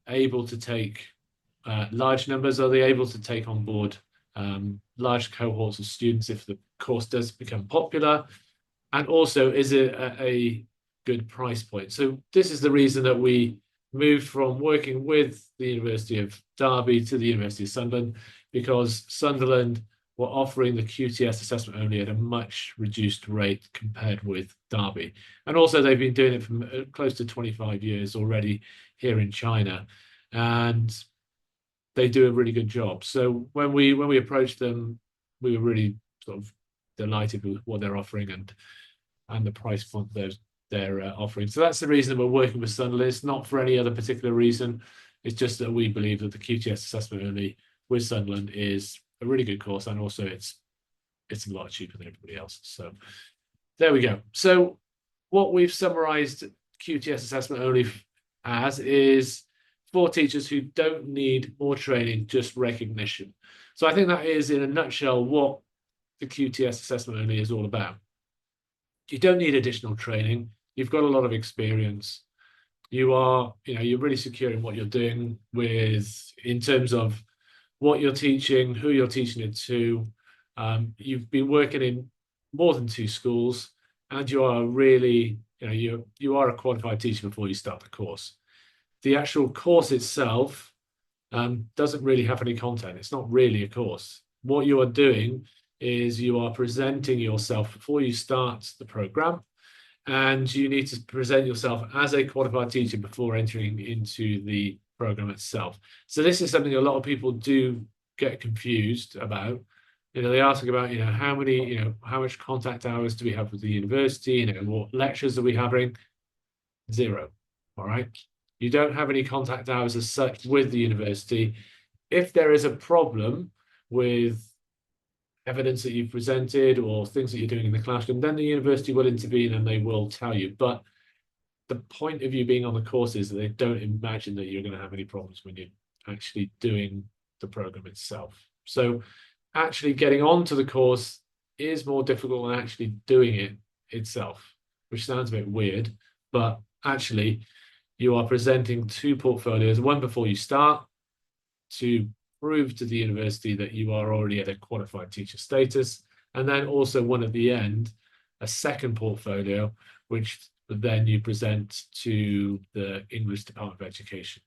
able to take large numbers? Are they able to take on board large cohorts of students if the course does become popular? And also, is it a good price point? So this is the reason that we moved from working with the University of Derby to the University of Sunderland, because Sunderland were offering the QTS assessment only at a much reduced rate compared with Derby. And also they've been doing it for close to 25 years already here in China. And they do a really good job. So when we approached them, we were really sort of delighted with what they're offering and the price point they're offering. So that's the reason we're working with Sunderland. It's not for any other particular reason. It's just that we believe that the QTS assessment only with Sunderland is a really good course, and also it's a lot cheaper than everybody else. So there we go. So what we've summarized QTS assessment only as is for teachers who don't need more training, just recognition. So I think that is, in a nutshell, what the QTS assessment only is all about. You don't need additional training. You've got a lot of experience. You're really secure in what you're doing in terms of what you're teaching, who you're teaching it to. You've been working in more than 2 schools, and you are really, you are a qualified teacher before you start the course. The actual course itself doesn't really have any content. It's not really a course. What you are doing is you are presenting yourself before you start the program, and you need to present yourself as a qualified teacher before entering into the program itself. So this is something a lot of people do get confused about. They ask about, how much contact hours do we have with the university? What lectures are we having? 0. All right. You don't have any contact hours as such with the university. If there is a problem with evidence that you've presented or things that you're doing in the classroom, then the university will intervene and they will tell you. But the point of you being on the course is that they don't imagine that you're going to have any problems when you're actually doing the program itself. So actually getting onto the course is more difficult than actually doing it itself, which sounds a bit weird, but actually you are presenting 2 portfolios, one before you start to prove to the university that you are already at a qualified teacher status, and then also one at the end, a second portfolio, which then you present to the English Department of Education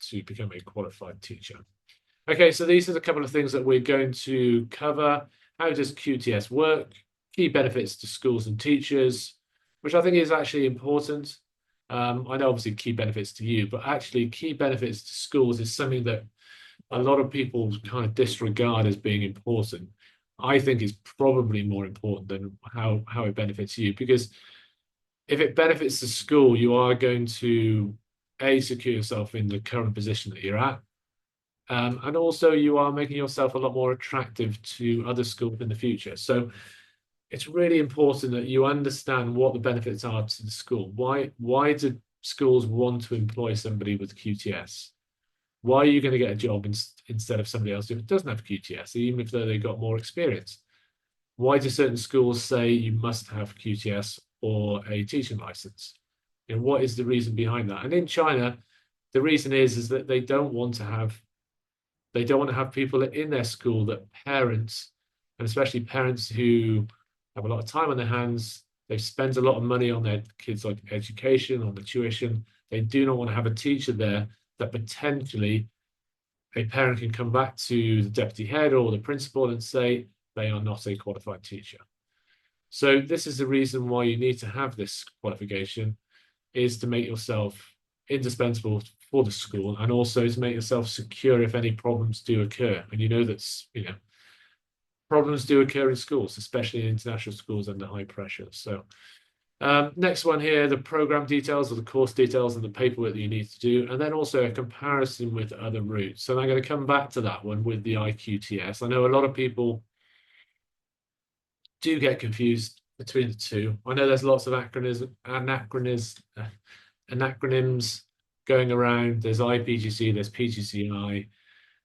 to become a qualified teacher. Okay, so these are a couple of things that we're going to cover. How does QTS work? Key benefits to schools and teachers, which I think is actually important. I know obviously key benefits to you, but actually key benefits to schools is something that a lot of people kind of disregard as being important. I think it's probably more important than how it benefits you, because if it benefits the school, you are going to secure yourself in the current position that you're at. And also you are making yourself a lot more attractive to other schools in the future. So it's really important that you understand what the benefits are to the school. Why do schools want to employ somebody with QTS? Why are you going to get a job instead of somebody else who doesn't have QTS, even if they've got more experience? Why do certain schools say you must have QTS or a teaching license? What is the reason behind that? And in China, the reason is that they don't want to have people in their school that parents, and especially parents who have a lot of time on their hands, they've spent a lot of money on their kids' education, on the tuition. They do not want to have a teacher there that potentially a parent can come back to the deputy head or the principal and say they are not a qualified teacher. So this is the reason why you need to have this qualification, is to make yourself indispensable for the school, and also to make yourself secure if any problems do occur. And that's problems do occur in schools, especially in international schools under high pressure. So next one here, the program details or the course details and the paperwork that you need to do, and then also a comparison with other routes. So I'm going to come back to that one with the IQTS. I know a lot of people do get confused between the two. I know there's lots of acronyms going around. There's IPGCE, there's PGCI,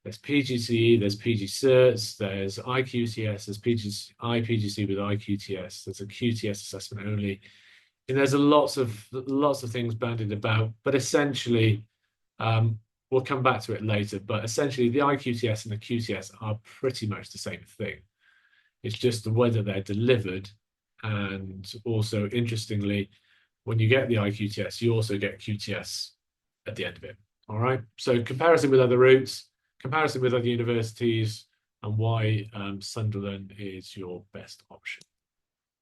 there's PGCE, there's PG certs, there's IQTS, there's IPGCE with IQTS, there's a QTS assessment only. And there's lots of things bandied about, but essentially We'll come back to it later, but essentially the IQTS and the QTS are pretty much the same thing. It's just the way that they're delivered. And also, interestingly, when you get the IQTS, you also get QTS at the end of it. All right. So comparison with other routes, comparison with other universities, and why Sunderland is your best option.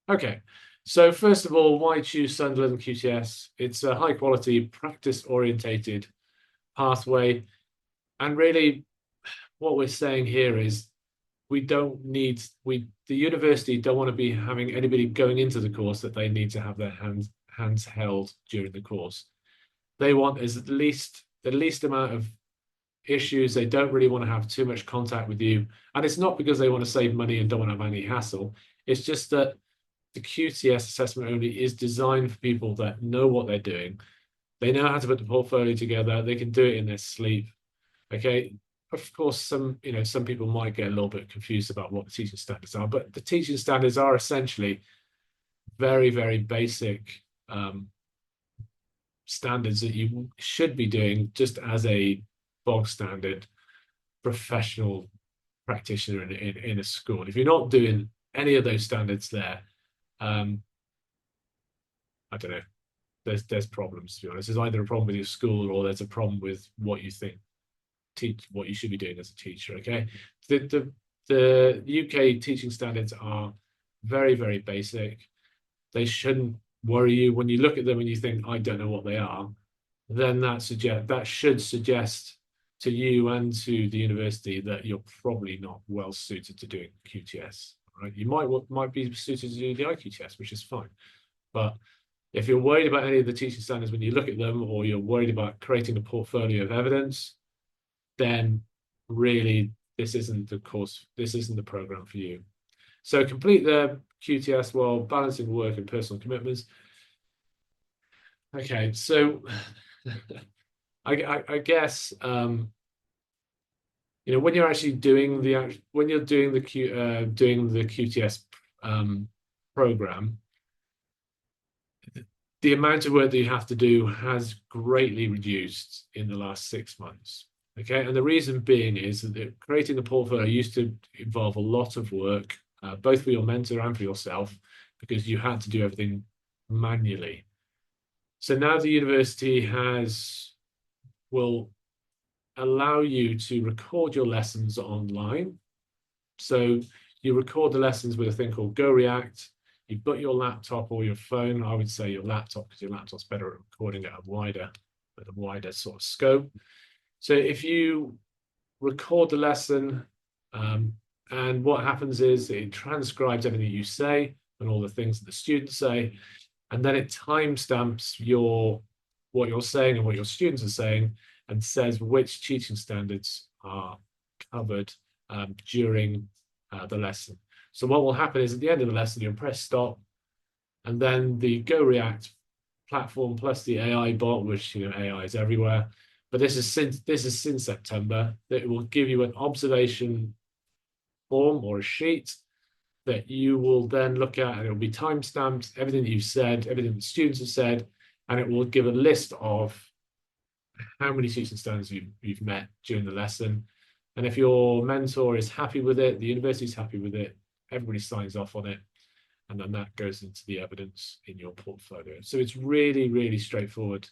Okay. So first of all, why choose Sunderland QTS? It's a high quality, practice orientated pathway. And really what we're saying here is the university don't want to be having anybody going into the course that they need to have their hands held during the course. They want is the least amount of issues. They don't really want to have too much contact with you. And it's not because they want to save money and don't want to have any hassle. It's just that the QTS assessment only is designed for people that know what they're doing. They know how to put the portfolio together. They can do it in their sleep. Okay. Of course, some people might get a little bit confused about what the teaching standards are, but the teaching standards are essentially very, very basic standards that you should be doing just as a bog standard professional practitioner in a school. If you're not doing any of those standards there, I don't know. There's problems, to be honest. There's either a problem with your school or there's a problem with what you think what you should be doing as a teacher. Okay, the UK teaching standards are very, very basic. They shouldn't worry you when you look at them and you think, I don't know what they are. Then that should suggest to you and to the university that you're probably not well suited to doing QTS. Right? You might be suited to do the IQTS, which is fine. But if you're worried about any of the teaching standards when you look at them, or you're worried about creating a portfolio of evidence, then really this isn't the course, this isn't the program for you. So complete the QTS while balancing work and personal commitments. Okay, so I guess when you're actually doing the QTS program, the amount of work that you have to do has greatly reduced in the last 6 months. Okay, and the reason being is that creating a portfolio used to involve a lot of work, both for your mentor and for yourself, because you had to do everything manually. So now the university will allow you to record your lessons online. So you record the lessons with a thing called Go React. You've got your laptop or your phone. I would say your laptop, because your laptop's better at recording at a wider sort of scope. So if you record the lesson, and what happens is it transcribes everything you say and all the things that the students say, and then it timestamps what you're saying and what your students are saying, and says which teaching standards are covered during the lesson. So what will happen is at the end of the lesson, you'll press stop, and then the Go React platform plus the AI bot, which AI is everywhere, but this is since September, that it will give you an observation form or a sheet that you will then look at, and it will be time-stamped, everything that you've said, everything the students have said, and it will give a list of how many teaching standards you've met during the lesson. And if your mentor is happy with it, the university is happy with it, everybody signs off on it, and then that goes into the evidence in your portfolio. So it's really, really straightforward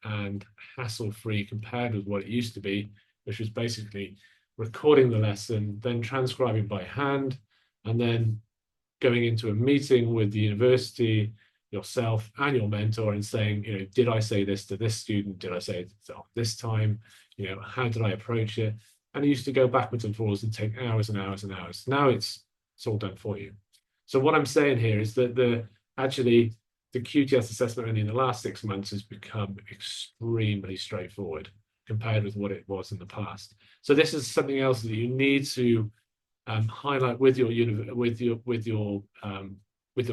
and hassle-free compared with what it used to be, which was basically recording the lesson, then transcribing by hand, and then going into a meeting with the university, yourself and your mentor, and saying, did I say this to this student? Did I say it this time? How did I approach it? And it used to go backwards and forwards and take hours and hours and hours. Now it's all done for you. So what I'm saying here is that the QTS assessment only in the last 6 months has become extremely straightforward compared with what it was in the past. So this is something else that you need to highlight with your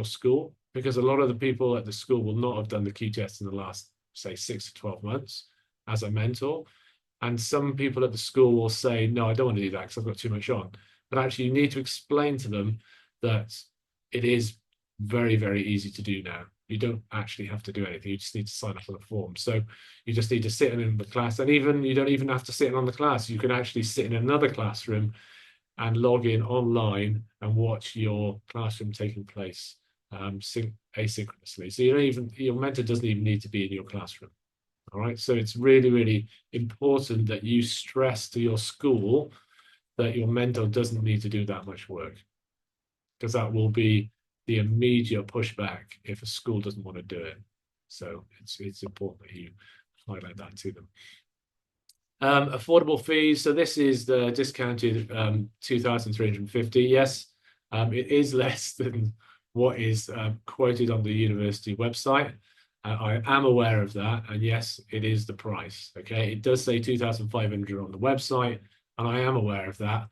school, because a lot of the people at the school will not have done the QTS in the last, say, 6 to 12 months as a mentor. And some people at the school will say, no, I don't want to do that because I've got too much on. But actually, you need to explain to them that it is very, very easy to do now. You don't actually have to do anything. You just need to sign up on a form. So you just need to sit in the class, and even you don't even have to sit in on the class. You can actually sit in another classroom and log in online and watch your classroom taking place asynchronously. So you don't even, your mentor doesn't even need to be in your classroom. All right. So it's really, really important that you stress to your school that your mentor doesn't need to do that much work, because that will be the immediate pushback if a school doesn't want to do it. So it's important that you highlight that to them. Affordable fees. So this is the discounted 2,350. Yes, it is less than what is quoted on the university website. I am aware of that, and yes, it is the price. Okay, it does say 2,500 on the website, and I am aware of that.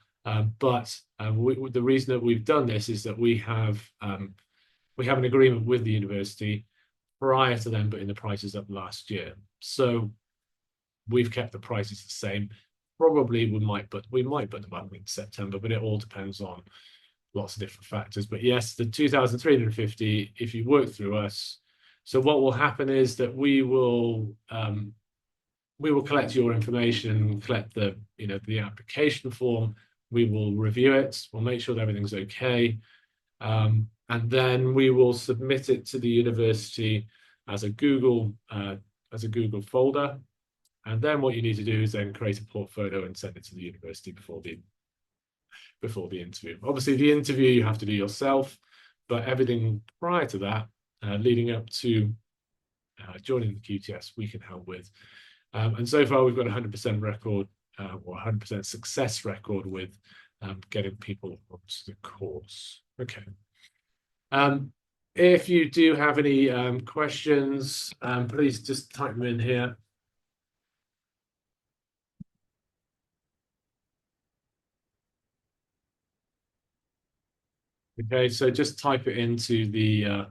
But the reason that we've done this is that we have an agreement with the university prior to them putting the prices up last year. So we've kept the prices the same. Probably we might put them up in September, but it all depends on lots of different factors. But yes, the 2,350 if you work through us. So what will happen is that we will collect your information, collect the application form. We will review it. We'll make sure that everything's okay. And then we will submit it to the university as a Google folder. And then what you need to do is then create a portfolio and send it to the university before the interview. Obviously, the interview you have to do yourself, but everything prior to that, leading up to joining the QTS, we can help with. And so far, we've got a 100% record or 100% success record with getting people onto the course. Okay. If you do have any questions, please just type them in here. Okay, so just type it into the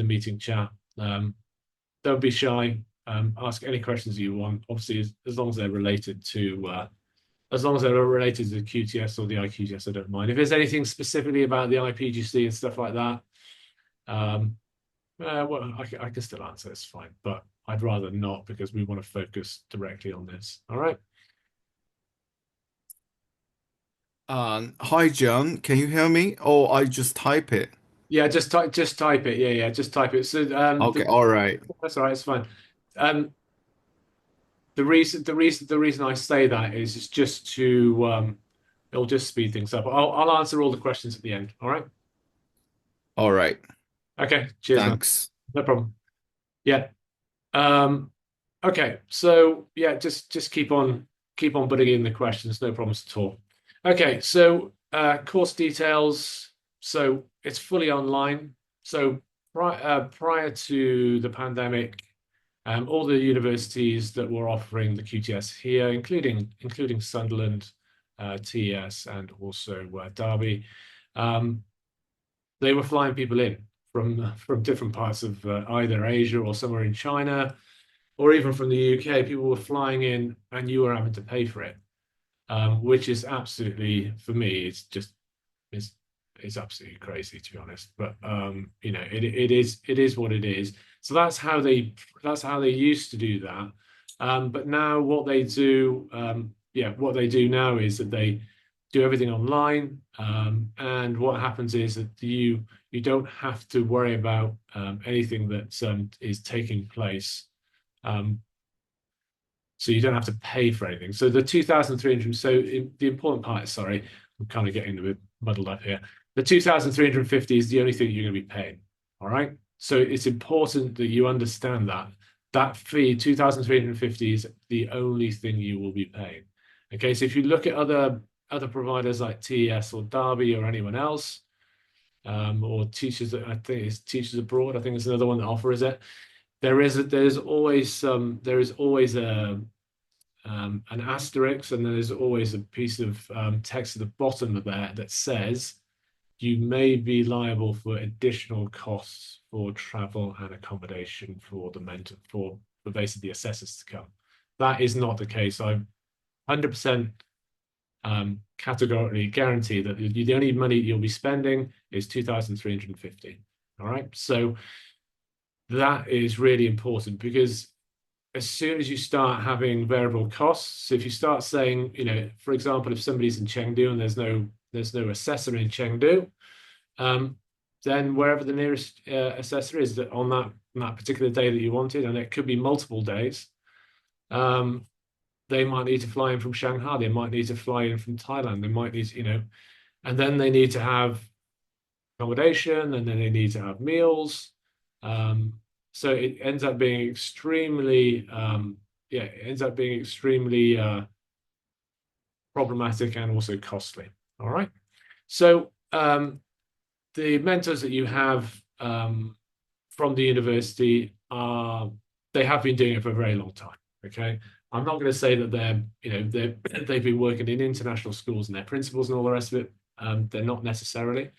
meeting chat. Don't be shy. Ask any questions you want. Obviously, as long as they're related to the QTS or the IQGS, I don't mind. If there's anything specifically about the IPGC and stuff like that, well, I can still answer. It's fine, but I'd rather not, because we want to focus directly on this. All right. Hi John, can you hear me? Or I just type it? Yeah, just type it. Yeah, just type it. So Okay, all right. that's all right. It's fine. The reason I say that is just to it'll just speed things up. I'll answer all the questions at the end. All right. All right. Okay. Cheers, man. Thanks. No problem. Yeah. Okay. So yeah, just keep on putting in the questions. No problems at all. Okay. So course details. So it's fully online. So prior to the pandemic, all the universities that were offering the QTS here, including Sunderland, TES, and also Derby, they were flying people in from different parts of either Asia or somewhere in China, or even from the UK. People were flying in, and you were having to pay for it, which is absolutely, for me, it's it's absolutely crazy, to be honest. But it is what it is. So that's how they used to do that. But now what they do, what they do now is that they do everything online. And what happens is that you don't have to worry about anything that is taking place. So you don't have to pay for anything. So the 2,300. So the important part is, sorry, I'm kind of getting a bit muddled up here. The 2,350 is the only thing you're going to be paying. All right. So it's important that you understand that fee, 2,350, is the only thing you will be paying. Okay. So if you look at other providers like TES or Derby or anyone else, or teachers, I think it's Teachers Abroad, I think it's another one that offers it. There's always an asterisk, and there's always a piece of text at the bottom of that says you may be liable for additional costs for travel and accommodation for the mentor, for basically the assessors to come. That is not the case. I 100% categorically guarantee that the only money you'll be spending is 2,350. All right. So that is really important, because as soon as you start having variable costs, if you start saying, for example, if somebody's in Chengdu and there's no assessor in Chengdu, then wherever the nearest assessor is on that particular day that you wanted, and it could be multiple days, they might need to fly in from Shanghai, they might need to fly in from Thailand, they might need to, and then they need to have accommodation, and then they need to have meals. So it ends up being extremely, problematic and also costly. All right. So the mentors that you have from the university they have been doing it for a very long time. Okay. I'm not going to say that they've been working in international schools and they're principals and all the rest of it. They're not necessarily.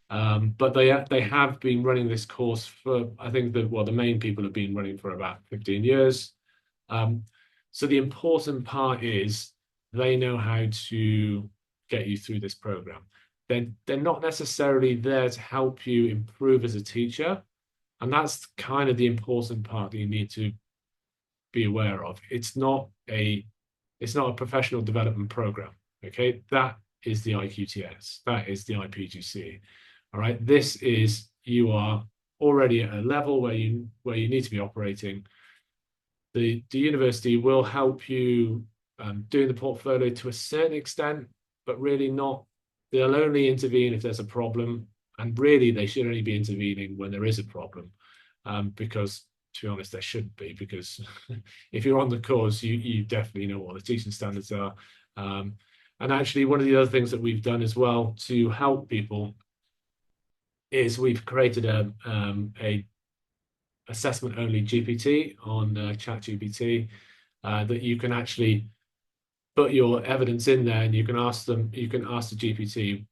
But they have been running this course for, I think the main people have been running for about 15 years. So the important part is they know how to get you through this program. They're not necessarily there to help you improve as a teacher. And that's kind of the important part that you need to be aware of. It's not a professional development program. Okay, that is the IQTS. That is the IPGCE. All right, this is, you are already at a level where you need to be operating. The university will help you doing the portfolio to a certain extent, but really not. They'll only intervene if there's a problem, and really they should only be intervening when there is a problem, because to be honest, there shouldn't be, because if you're on the course, you definitely know what the teaching standards are. And actually, one of the other things that we've done as well to help people is we've created a assessment only GPT on ChatGPT, that you can actually put your evidence in there, and you can ask the GPT,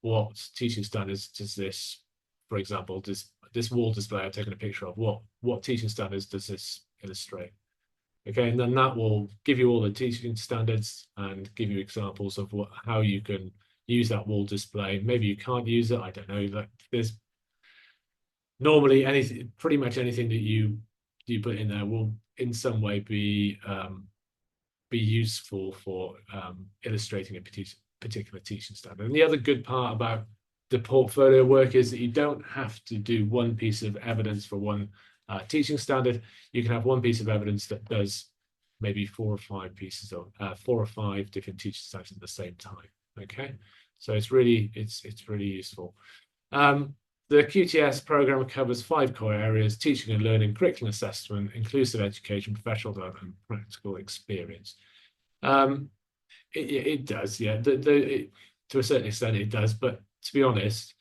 what teaching standards does this, for example, this wall display I've taken a picture of, what teaching standards does this illustrate? Okay, and then that will give you all the teaching standards and give you examples of how you can use that wall display. Maybe you can't use it, I don't know. Like, there's normally pretty much anything that you put in there will in some way be useful for illustrating a particular teaching standard. And the other good part about the portfolio work is that you don't have to do one piece of evidence for one teaching standard. You can have one piece of evidence that does maybe 4 or 5 pieces of 4 or 5 different teaching standards at the same time. Okay, so it's really useful. The QTS program covers 5 core areas: teaching and learning, curriculum assessment, inclusive education, professional development, and practical experience. It does, yeah. To a certain extent, it does. But to be honest,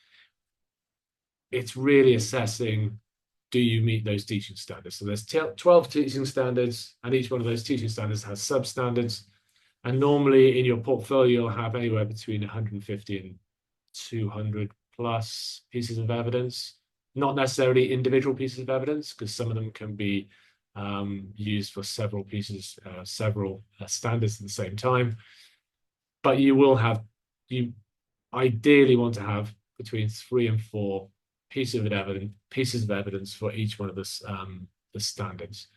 it's really assessing, do you meet those teaching standards? So there's 12 teaching standards, and each one of those teaching standards has sub-standards. And normally in your portfolio, you'll have anywhere between 150 and 200 plus pieces of evidence. Not necessarily individual pieces of evidence, because some of them can be used for several pieces, several standards at the same time. But you ideally want to have between 3 and 4 pieces of evidence for each one of the standards.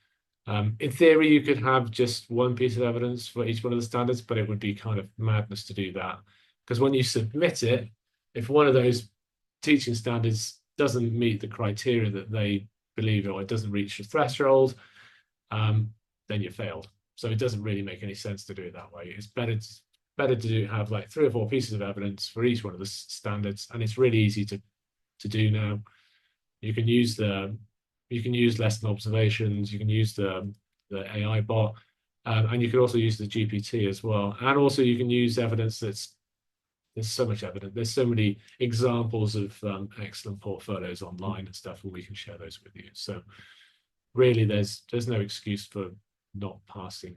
In theory, you could have just one piece of evidence for each one of the standards, but it would be kind of madness to do that, because when you submit it, if one of those teaching standards doesn't meet the criteria that they believe, or it doesn't reach the threshold, then you failed. So it doesn't really make any sense to do it that way. It's better to have like 3 or 4 pieces of evidence for each one of the standards, and it's really easy to do now. You can use lesson observations, you can use the AI bot, and you can also use the GPT as well. And also you can use evidence there's so much evidence. There's so many examples of excellent portfolios online and stuff, and we can share those with you. So really, there's no excuse for not passing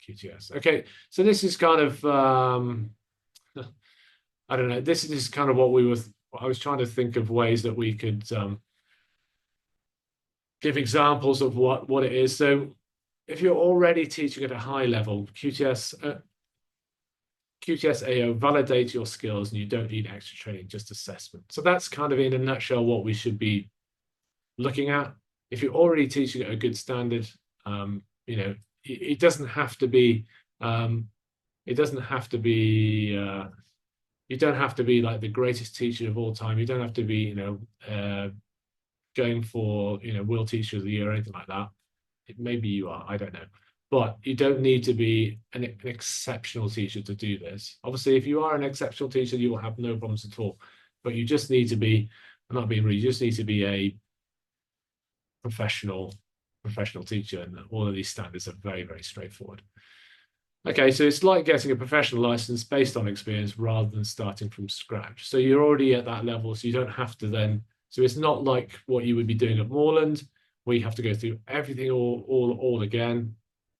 QTS. Okay, so this is kind of I don't know. This is kind of I was trying to think of ways that we could give examples of what it is. So if you're already teaching at a high level, QTS AO validates your skills, and you don't need extra training, just assessment. So that's kind of in a nutshell what we should be looking at. if you're already teaching at a good standard, you know, it doesn't have to be, it doesn't have to be, you don't have to be like the greatest teacher of all time. You don't have to be, going for, World Teacher of the Year or anything like that. Maybe you are, I don't know. But you don't need to be an exceptional teacher to do this. Obviously, if you are an exceptional teacher, you will have no problems at all. But you just need to be, I'm not being rude, you just need to be a professional teacher, and all of these standards are very, very straightforward. Okay, so it's like getting a professional license based on experience rather than starting from scratch. So you're already at that level, so you don't have to then. So it's not like what you would be doing at Moreland, where you have to go through everything all again.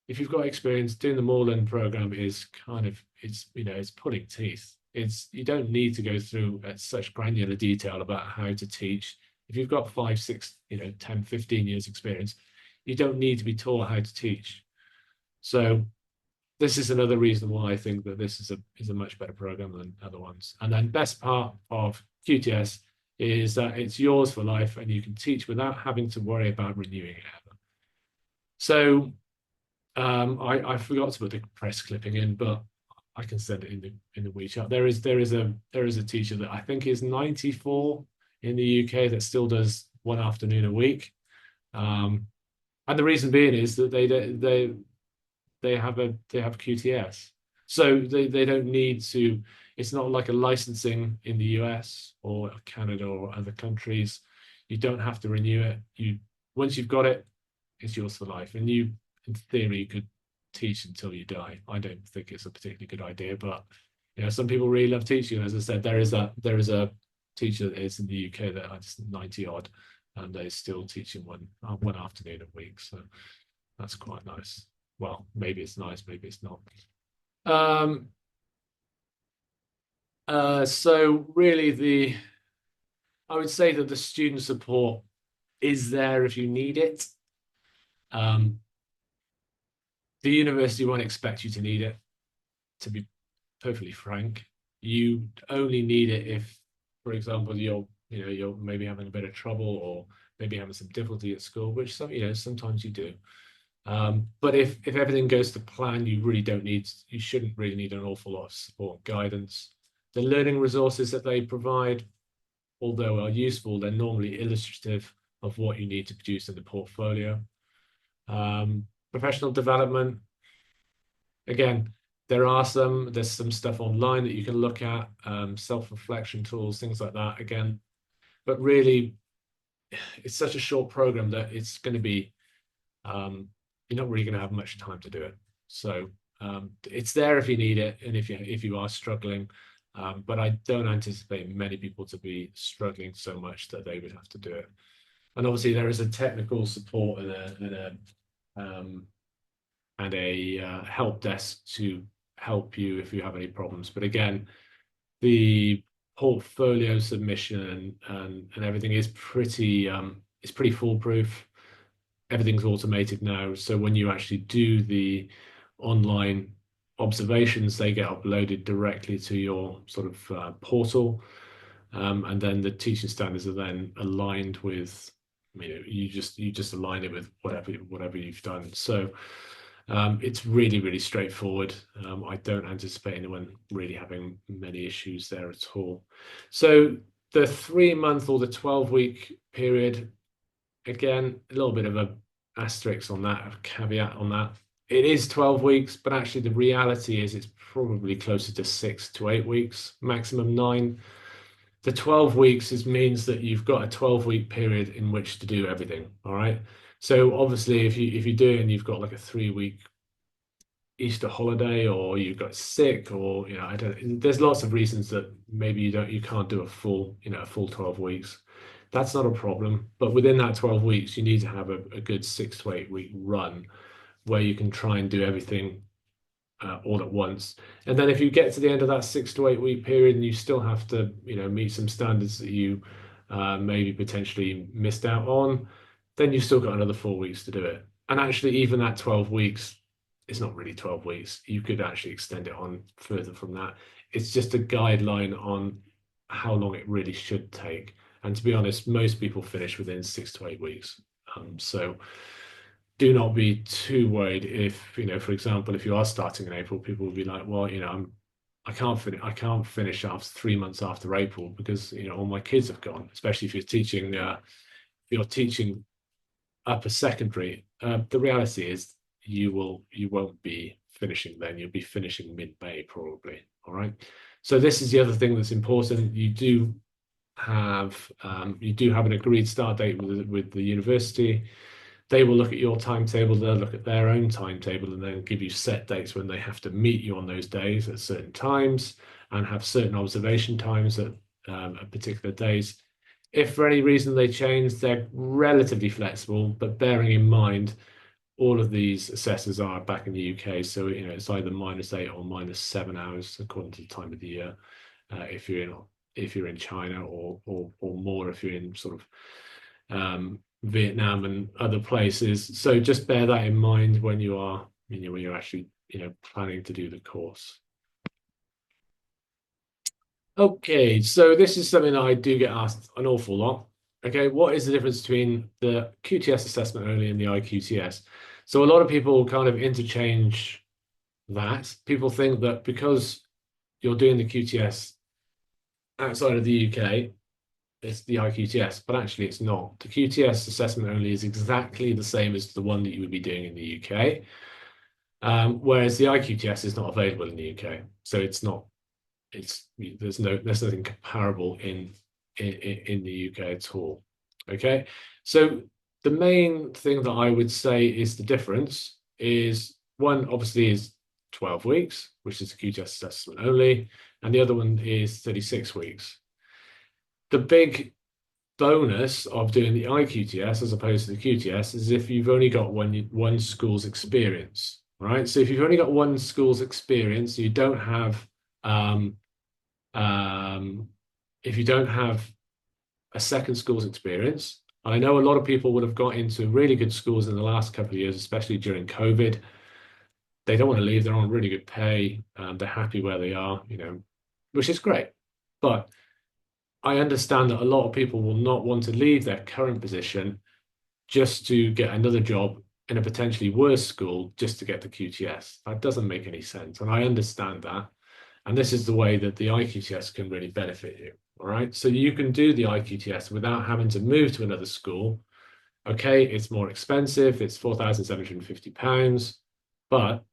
If you've got experience, doing the Moreland program is kind of, it's pulling teeth. You don't need to go through at such granular detail about how to teach. If you've got 5, 6, 10, 15 years experience, you don't need to be taught how to teach. So this is another reason why I think that this is a much better program than other ones. And then best part of QTS is that it's yours for life, and you can teach without having to worry about renewing it ever. So I forgot to put the press clipping in, but I can send it in the WeChat. There is a teacher that I think is 94 in the UK that still does one afternoon a week, and the reason being is that they have QTS, so they don't need to. It's not like a licensing in the US or Canada or other countries. You don't have to renew it. Once you've got it, it's yours for life, and you, in theory, could teach until you die. I don't think it's a particularly good idea, but some people really love teaching. As I said, there is a teacher that is in the UK that is 90 odd, and they're still teaching one afternoon a week. So that's quite nice. Well, maybe it's nice, maybe it's not. So really I would say that the student support is there if you need it. The university won't expect you to need it, to be perfectly frank. You only need it if, for example, you're maybe having a bit of trouble, or maybe having some difficulty at school, which sometimes you do. But if everything goes to plan, you shouldn't really need an awful lot of support and guidance. The learning resources that they provide, although are useful, they're normally illustrative of what you need to produce in the portfolio. Professional development, again, there's some stuff online that you can look at, self-reflection tools, things like that, again. But really, it's such a short program that it's going to be, you're not really going to have much time to do it. So it's there if you need it, and if you are struggling. But I don't anticipate many people to be struggling so much that they would have to do it. And obviously, there is a technical support and a help desk to help you if you have any problems. But again, the portfolio submission and everything is pretty foolproof. Everything's automated now, so when you actually do the online observations, they get uploaded directly to your sort of portal, and then the teaching standards are then aligned with, you just align it with whatever you've done. So it's really, really straightforward. I don't anticipate anyone really having many issues there at all. So the 3-month or the 12-week period, again, a little bit of a asterisk on that, a caveat on that. It is 12 weeks, but actually the reality is it's probably closer to 6 to 8 weeks, maximum 9. The 12 weeks means that you've got a 12-week period in which to do everything. All right. So obviously, if you do it and you've got like a 3-week Easter holiday, or you've got sick, or I don't. There's lots of reasons that maybe you can't do a full 12 weeks. That's not a problem. But within that 12 weeks, you need to have a good 6 to 8 week run where you can try and do everything all at once. And then if you get to the end of that 6 to 8 week period and you still have to, meet some standards that you maybe potentially missed out on, then you've still got another 4 weeks to do it. And actually, even that 12 weeks, it's not really 12 weeks. You could actually extend it on further from that. It's just a guideline on how long it really should take. And to be honest, most people finish within 6 to 8 weeks. So do not be too worried if, for example, if you are starting in April, people will be like, well, I can't finish after 3 months after April because, all my kids have gone, especially if you're teaching upper secondary. The reality is you won't be finishing then. You'll be finishing mid-May probably. All right. So this is the other thing that's important. You do have an agreed start date with the university. They will look at your timetable, they'll look at their own timetable, and then give you set dates when they have to meet you on those days at certain times and have certain observation times at particular days. If for any reason they change, they're relatively flexible, but bearing in mind all of these assessors are back in the UK, so it's either -8 or -7 hours according to the time of the year. If you're in China, or more if you're in sort of Vietnam and other places. So just bear that in mind when you're actually planning to do the course. Okay, so this is something that I do get asked an awful lot. Okay, what is the difference between the QTS assessment only and the IQTS? So a lot of people kind of interchange that. People think that because you're doing the QTS outside of the UK, it's the IQTS, but actually it's not. The QTS assessment only is exactly the same as the one that you would be doing in the UK, whereas the IQTS is not available in the UK. So there's nothing comparable in the UK at all. Okay, so the main thing that I would say is the difference is one obviously is 12 weeks, which is the QTS assessment only, and the other one is 36 weeks. The big bonus of doing the IQTS as opposed to the QTS is if you've only got one school's experience, right? So if you've only got one school's experience, you don't have if you don't have a second school's experience, and I know a lot of people would have got into really good schools in the last couple of years, especially during COVID. They don't want to leave. They're on really good pay. They're happy where they are, which is great. But I understand that a lot of people will not want to leave their current position just to get another job in a potentially worse school just to get the QTS. That doesn't make any sense. And I understand that. And this is the way that the IQTS can really benefit you. All right. So you can do the IQTS without having to move to another school. Okay, it's more expensive. It's £4,750. But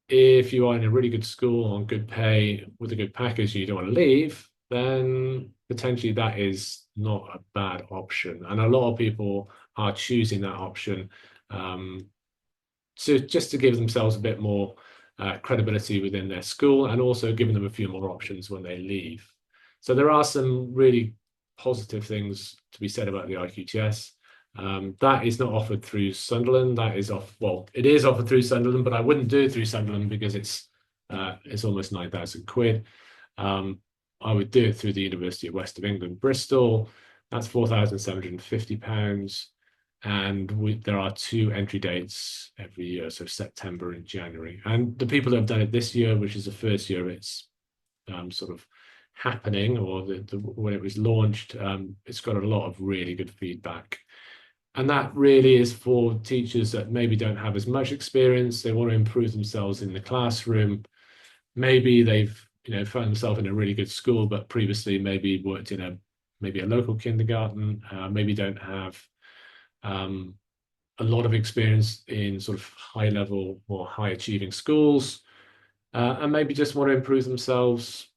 if you are in a really good school on good pay with a good package and you don't want to leave, then potentially that is not a bad option. And a lot of people are choosing that option just to give themselves a bit more credibility within their school, and also giving them a few more options when they leave. So there are some really positive things to be said about the IQTS. That is not offered through Sunderland. It is offered through Sunderland, but I wouldn't do it through Sunderland because it's almost £9,000. I would do it through the University of West of England, Bristol. That's £4,750. And there are 2 entry dates every year, so September and January. And the people that have done it this year, which is the first year it's sort of happening, or when it was launched, it's got a lot of really good feedback. And that really is for teachers that maybe don't have as much experience. They want to improve themselves in the classroom. Maybe they've found themselves in a really good school, but previously maybe worked in a local kindergarten. Maybe don't have a lot of experience in sort of high level or high achieving schools, and maybe just want to improve themselves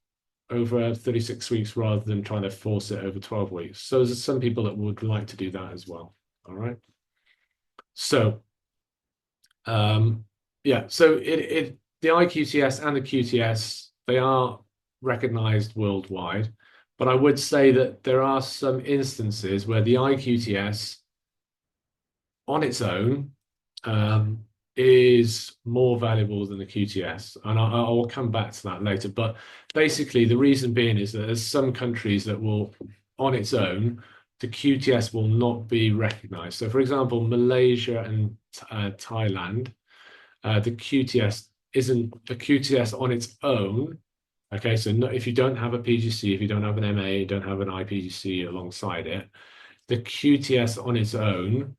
over 36 weeks rather than trying to force it over 12 weeks. So there's some people that would like to do that as well. All right. So yeah, so the IQTS and the QTS, they are recognized worldwide, but I would say that there are some instances where the IQTS on its own is more valuable than the QTS. And I will come back to that later. But basically, the reason being is that there's some countries that will, on its own, the QTS will not be recognized. So, for example, Malaysia and Thailand, the QTS isn't a QTS on its own. Okay, so if you don't have a PGC, if you don't have an MA, you don't have an IPGCE alongside it, the QTS on its own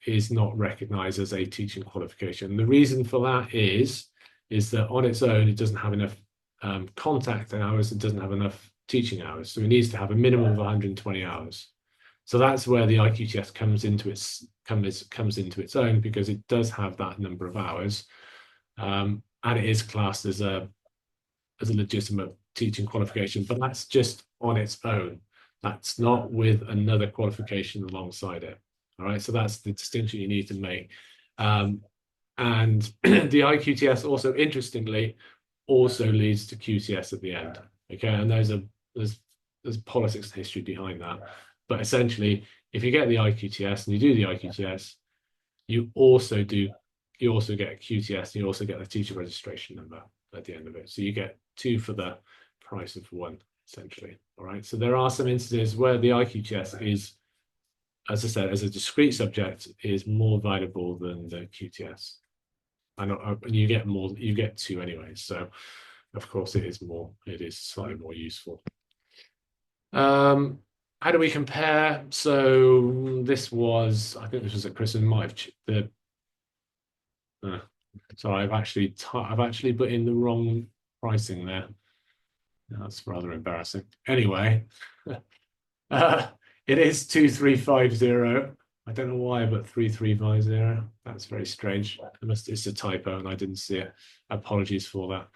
is not recognized as a teaching qualification. The reason for that is that on its own, it doesn't have enough contact hours, it doesn't have enough teaching hours. So it needs to have a minimum of 120 hours. So that's where the IQTS comes into its own, because it does have that number of hours, and it is classed as a legitimate teaching qualification, but that's just on its own. That's not with another qualification alongside it. All right, so that's the distinction you need to make. And the IQTS also, interestingly, also leads to QTS at the end. Okay, and there's politics and history behind that. But essentially, if you get the IQTS and you do the IQTS, you also get a QTS, and you also get the teacher registration number at the end of it. So you get two for the price of one, essentially. All right. So there are some instances where the IQTS is, as I said, as a discrete subject, is more valuable than the QTS. And you get more, you get two anyway. So of course it is slightly more useful. How do we compare? So I think this was at Christmas. Sorry, I've actually put in the wrong pricing there. That's rather embarrassing. Anyway, it is 2350. I don't know why, but 3350. That's very strange. It's a typo and I didn't see it. Apologies for that.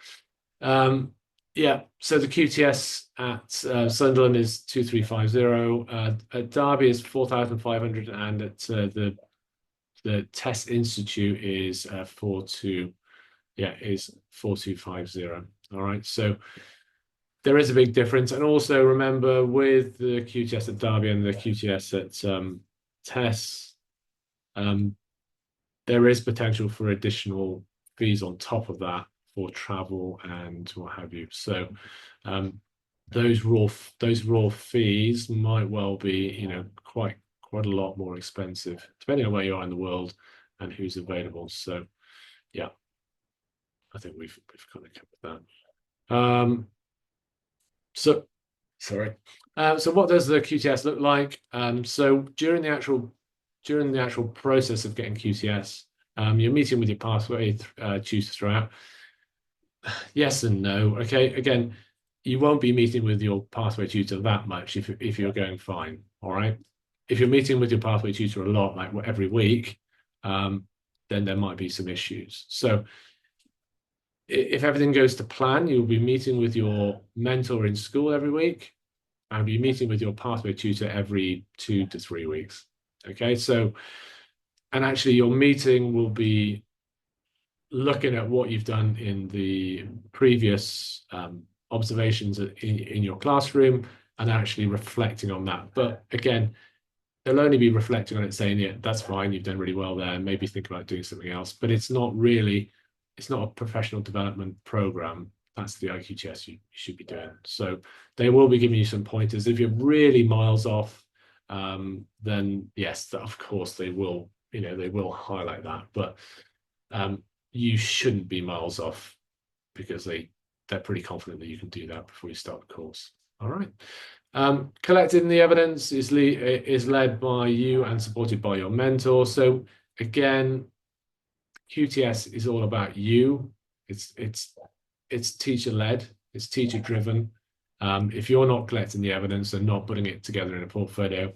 Yeah, so the QTS at Sunderland is 2350. At Derby is 4500, and at the Test Institute is 4250. All right, so there is a big difference. And also remember, with the QTS at Derby and the QTS at Test, there is potential for additional fees on top of that for travel and what have you. So those raw fees might well be, quite a lot more expensive, depending on where you are in the world and who's available. So yeah, I think we've kind of covered that. So what does the QTS look like? So during the actual process of getting QTS, you're meeting with your pathway tutor throughout. Yes and no. Okay, again, you won't be meeting with your pathway tutor that much if you're going fine. All right. If you're meeting with your pathway tutor a lot, like every week, then there might be some issues. So if everything goes to plan, you'll be meeting with your mentor in school every week, and be meeting with your pathway tutor every 2 to 3 weeks. Okay, so, and actually your meeting will be looking at what you've done in the previous observations in your classroom, and actually reflecting on that. But again, they'll only be reflecting on it, saying, yeah, that's fine, you've done really well there, maybe think about doing something else. But it's not a professional development program. That's the IQTS you should be doing. So they will be giving you some pointers. If you're really miles off, then yes, of course they will, they will highlight that. But you shouldn't be miles off, because they're pretty confident that you can do that before you start the course. All right. Collecting the evidence is led by you and supported by your mentor. So again, QTS is all about you. It's teacher led. It's teacher driven. If you're not collecting the evidence and not putting it together in a portfolio,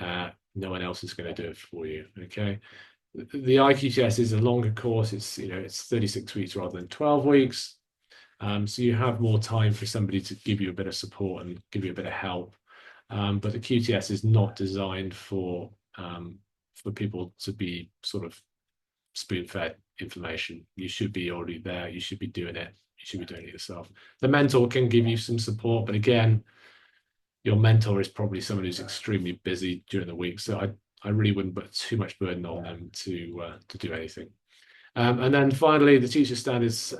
no one else is going to do it for you. Okay. The IQTS is a longer course. It's 36 weeks rather than 12 weeks. So you have more time for somebody to give you a bit of support and give you a bit of help. But the QTS is not designed for people to be sort of spoon-fed information. You should be already there. You should be doing it. You should be doing it yourself. The mentor can give you some support, but again, your mentor is probably someone who's extremely busy during the week. So I really wouldn't put too much burden on them to do anything. And then finally, the teacher standards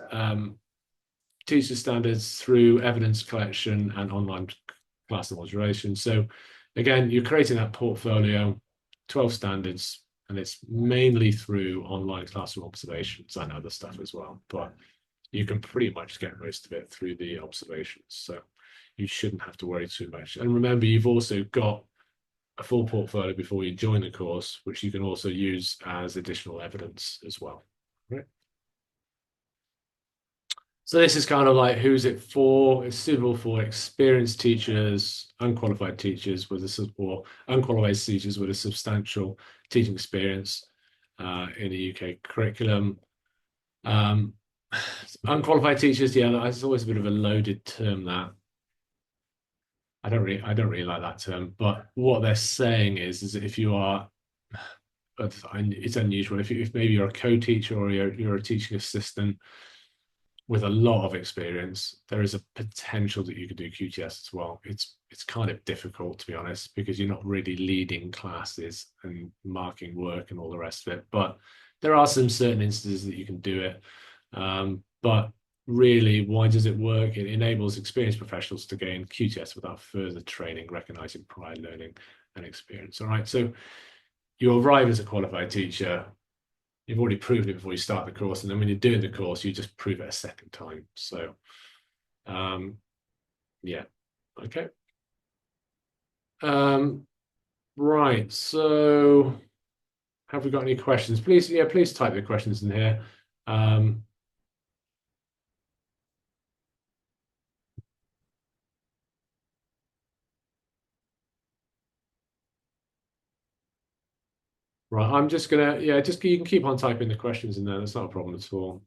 through evidence collection and online class modulation. So again, you're creating that portfolio, 12 standards, and it's mainly through online classroom observations and other stuff as well. But you can pretty much get most of it through the observations. So you shouldn't have to worry too much. And remember, you've also got a full portfolio before you join the course, which you can also use as additional evidence as well. Right. So this is kind of like who's it for? It's suitable for experienced teachers, unqualified teachers with a or unqualified teachers with a substantial teaching experience in the UK curriculum. Um, unqualified teachers, yeah, that's always a bit of a loaded term. That I don't really like that term. But what they're saying is that if you are, it's unusual. If maybe you're a co-teacher or you're a teaching assistant with a lot of experience, there is a potential that you could do QTS as well. It's kind of difficult, to be honest, because you're not really leading classes and marking work and all the rest of it. But there are some certain instances that you can do it. But really, why does it work? It enables experienced professionals to gain QTS without further training, recognizing prior learning and experience. All right, so you arrive as a qualified teacher. You've already proven it before you start the course, and then when you're doing the course, you just prove it a second time. So, yeah, okay. Right. So, have we got any questions? Please, yeah, please type the questions in here. Right. I'm just gonna, yeah, just you can keep on typing the questions in there. That's not a problem at all.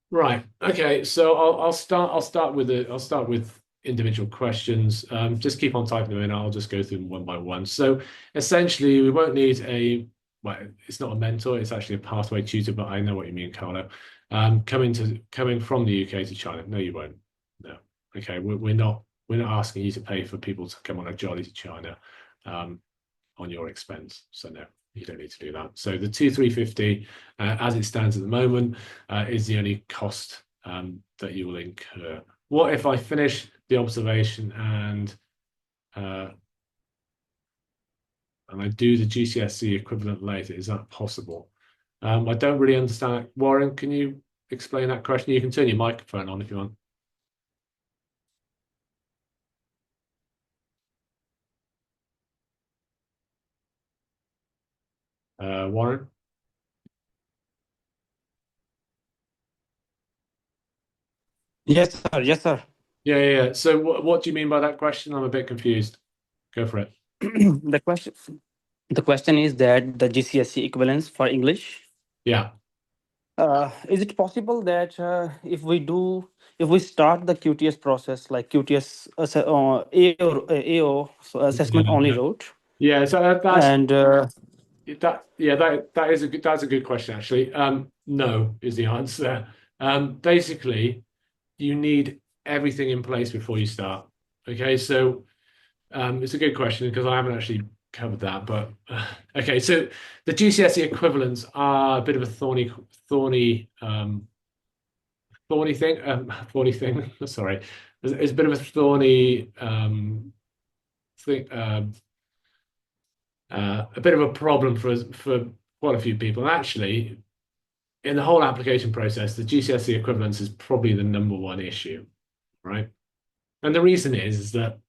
Right. Okay. So I'll start with individual questions. Just keep on typing them in. I'll just go through them one by one. So essentially, we won't need well, it's not a mentor. It's actually a pathway tutor. But I know what you mean, Carlo. Coming from the UK to China. No, you won't. No. Okay. We're not asking you to pay for people to come on a jolly to China, on your expense. So no, you don't need to do that. So the 2,350, as it stands at the moment, is the only cost that you will incur. What if I finish the observation and I do the GCSE equivalent later? Is that possible? I don't really understand. Warren, can you explain that question? You can turn your microphone on if you want. Warren? Yes, sir. Yes, sir. Yeah. So what do you mean by that question? I'm a bit confused. Go for it. The question the question is that the GCSE equivalence for English. Yeah. Is it possible that if we start the QTS process like QTS AO, so assessment only route, Yeah, so that's and that's a good question actually. No is the answer. Basically, you need everything in place before you start. Okay, so it's a good question because I haven't actually covered that. But okay, so the GCSE equivalents are a bit of a thorny thing. Thorny thing. Sorry, it's a bit of a thorny thing. A bit of a problem for quite a few people. And actually, in the whole application process, the GCSE equivalence is probably the number one issue, right? And the reason is that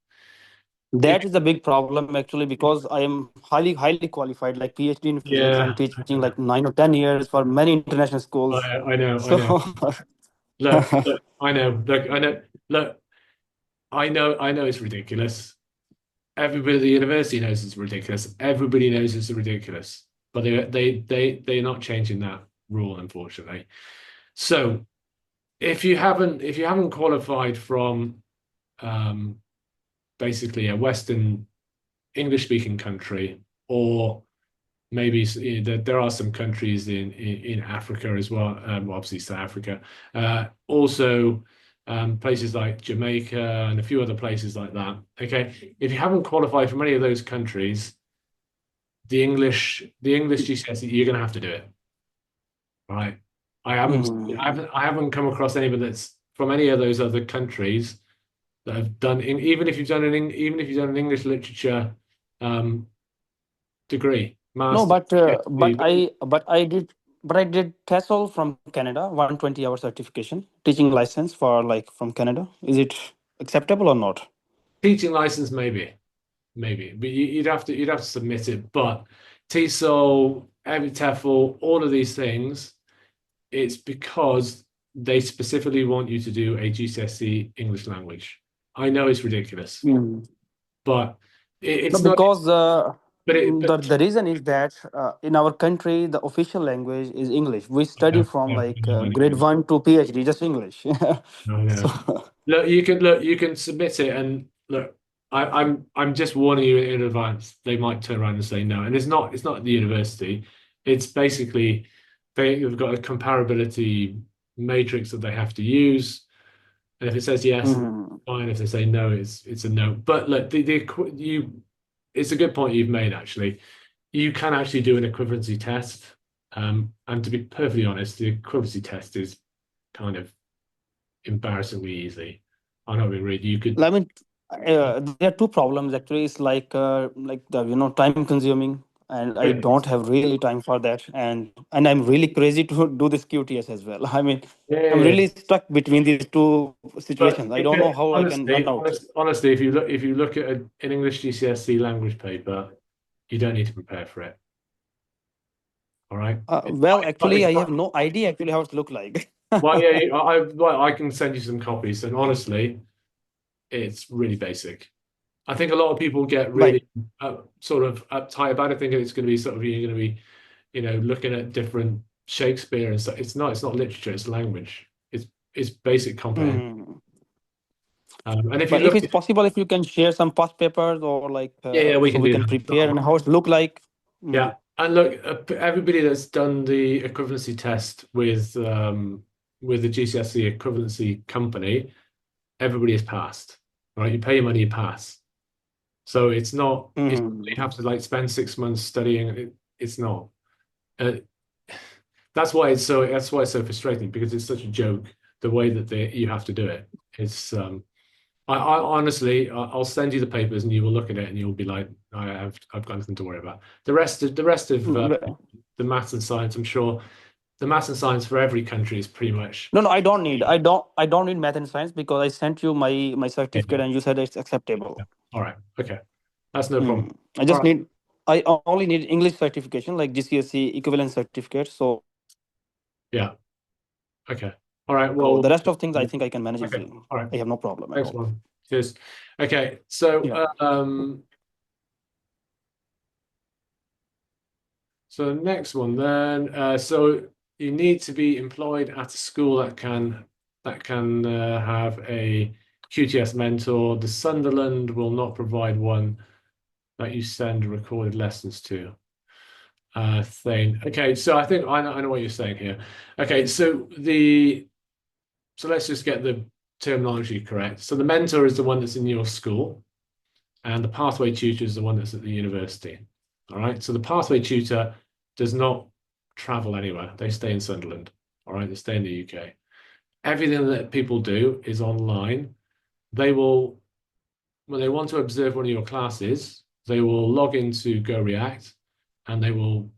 if that is a big problem actually because I am highly qualified, like PhD in physics and yeah, teaching like 9 or 10 years for many international schools. I So know. Look, I know. Look, I know. Look, I know it's ridiculous. Everybody at the university knows it's ridiculous. Everybody knows it's ridiculous, but they're not changing that rule, unfortunately. So if you haven't qualified from basically a Western English speaking country, or maybe there are some countries in Africa as well, obviously South Africa, also places like Jamaica and a few other places like that. Okay, if you haven't qualified from any of those countries, the English GCSE, you're going to have to do it, right? Mhm. I haven't come across anybody that's from any of those other countries that have done even if you've done even if you've done an English literature um, degree, No, master, PhD. but I did TESOL from Canada, 120-hour certification, teaching license for like from Canada. Is it acceptable or not? Teaching license, maybe, but you'd have to submit it. But TESOL, TEFL, all of these things, it's because they specifically want you to do a GCSE English language. I know it's ridiculous, but it's No, not. because But the reason is that in our country the official language is English. We study from like grade 1 to PhD just English. No, no. So Look, you can submit it, and look, I'm just warning you in advance. They might turn around and say no, and it's not the university. It's basically they've got a comparability matrix that they have to use, and if it says yes, fine. If they say no, it's a no. But look, it's a good point you've made actually. You can actually do an equivalency test, and to be perfectly honest, the equivalency test is kind of embarrassingly easy. I'm not being rude. You could, I mean, there are two problems actually. It's like the time consuming, and I don't have really time for that. And I'm really crazy to do this QTS as well. I mean, I'm yeah. really stuck between these two But situations. I don't know how I can run out. honestly, if you look at an English GCSE language paper, you don't need to prepare for it. All right. Well, actually, It's I not, have no idea actually how it look like. well, yeah, I can send you some copies, and honestly, it's really basic. I think a lot of people get Right. really sort of uptight about it, thinking it's going to be you're going to be, looking at different Shakespeare and stuff. It's not literature, it's language. It's basic comprehension. And if you But if look, it's possible, if you can share some past papers or like yeah, we so can we do can that. prepare and how it look like. Yeah, and look, everybody that's done the equivalency test with the GCSE equivalency company, everybody has passed. Right, you pay your money, you pass. So it's not you have to like spend 6 months studying. It's not. Uh, that's why it's so frustrating, because it's such a joke the way that you have to do it. It's I honestly, I'll send you the papers and you will look at it and you'll be like, I've got nothing to worry about. The rest of the maths and science, I'm sure the maths and science for every country is pretty much. No, I don't need. I don't need math and science because I sent you my certificate and you said it's acceptable. All right, okay, that's no problem. I just need. I only need English certification like GCSE equivalent certificate. So Yeah, okay, all right. so Well, the rest of things I think I can manage okay, easily. all right. I have no problem at Thanks, all. man. Cheers. Okay, so Yeah. so the next one then. So you need to be employed at a school that can have a QTS mentor. The Sunderland will not provide one that you send recorded lessons to. Thing. Okay, so I think I know what you're saying here. Okay, so let's just get the terminology correct. So the mentor is the one that's in your school, and the pathway tutor is the one that's at the university. All right. So the pathway tutor does not travel anywhere. They stay in Sunderland. All right. They stay in the UK. Everything that people do is online. They will, when they want to observe one of your classes, they will log into Go React and they will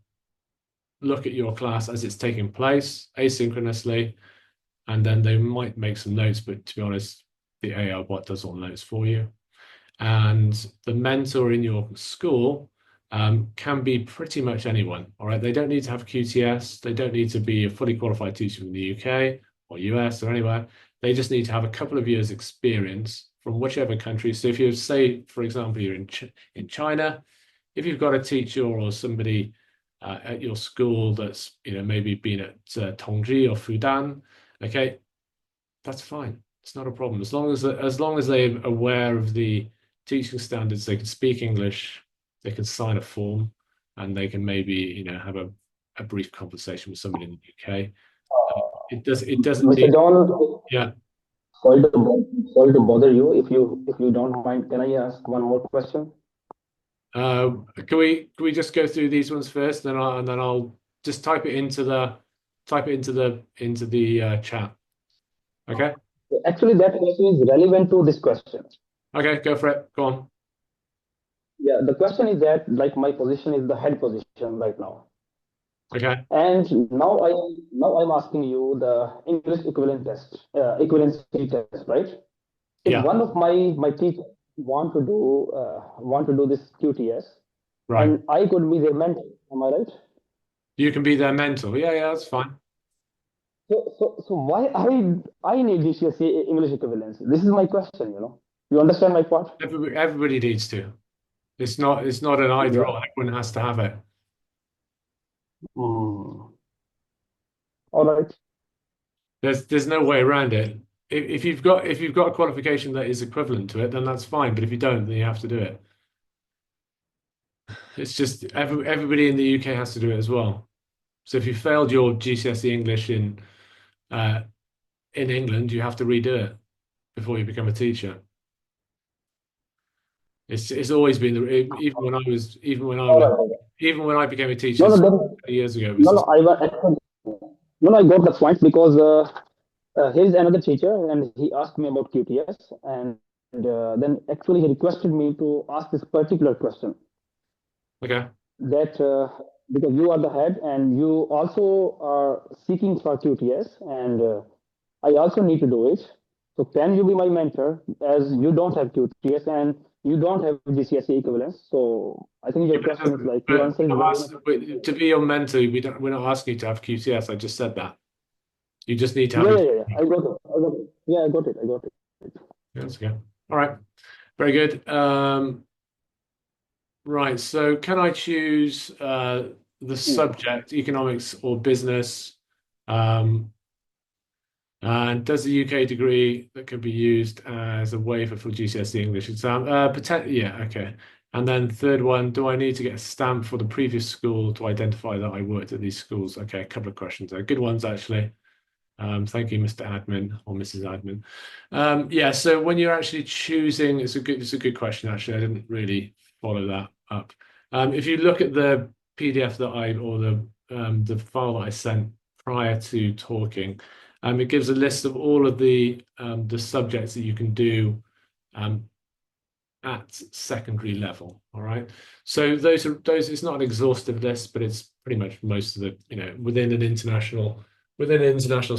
look at your class as it's taking place asynchronously. And then they might make some notes, but to be honest, the AI bot does all the notes for you. And the mentor in your school can be pretty much anyone. All right. They don't need to have QTS. They don't need to be a fully qualified teacher from the UK or US or anywhere. They just need to have a couple of years experience from whichever country. So if you say, for example, you're in China, if you've got a teacher or somebody at your school that's maybe been at Tongji or Fudan, okay, that's fine. It's not a problem as long as they're aware of the teaching standards. They can speak English, they can sign a form, and they can maybe have a brief conversation with somebody in the UK. It doesn't Mr. need. John, Yeah. sorry to bother you. If you don't mind, can I ask one more question? Can we just go through these ones first, and then I'll just type it into the chat. Okay. Actually, that question is relevant to this question. Okay, go for it. Go on. Yeah, the question is that like my position is the head position right now. Okay. And now I'm asking you the English equivalent test, equivalency test, right? if Yeah, one of my teachers want to do this QTS, right. and I could be their mentor. Am I right? You can be their mentor. Yeah, that's fine. So why I need GCSE English equivalence? This is my question. You understand my part? Everybody needs to. It's not an either Yeah. or. Everyone has to have it. Mm. All right. There's no way around it. If you've got a qualification that is equivalent to it, then that's fine. But if you don't, then you have to do it. It's just everybody in the UK has to do it as well. So if you failed your GCSE English in England, you have to redo it before you become a teacher. It's always been even when I was All right. All right. even when I became a teacher No, no, 20 years ago, it was no, no. No, no. I got the point because here is another teacher, and he asked me about QTS, and then actually he requested me to ask this particular question. okay. That because you are the head and you also are seeking for QTS, and I also need to do it. So can you be my mentor as you don't have QTS and you don't have GCSE equivalence? So I think your question is like your answer is very much. To be your mentor, we're not asking you to have QTS. I just said that. You just need to have Yeah, it. yeah, yeah. I got it. I got it. Yeah, I got it. I got it. Yeah, that's okay. All right. Very good. Right. So can I choose the subject, economics or business? And does the UK degree that could be used as a waiver for GCSE English exam? Yeah, okay. And then third one, do I need to get a stamp for the previous school to identify that I worked at these schools? Okay, a couple of questions there. Good ones, actually. Thank you, Mr. Admin or Mrs. Admin. Yeah, so when you're actually choosing, it's a good question, actually. I didn't really follow that up. If you look at the PDF or the file that I sent prior to talking, it gives a list of all of the subjects that you can do at secondary level. All right. So those it's not an exhaustive list, but it's pretty much most of the, within an international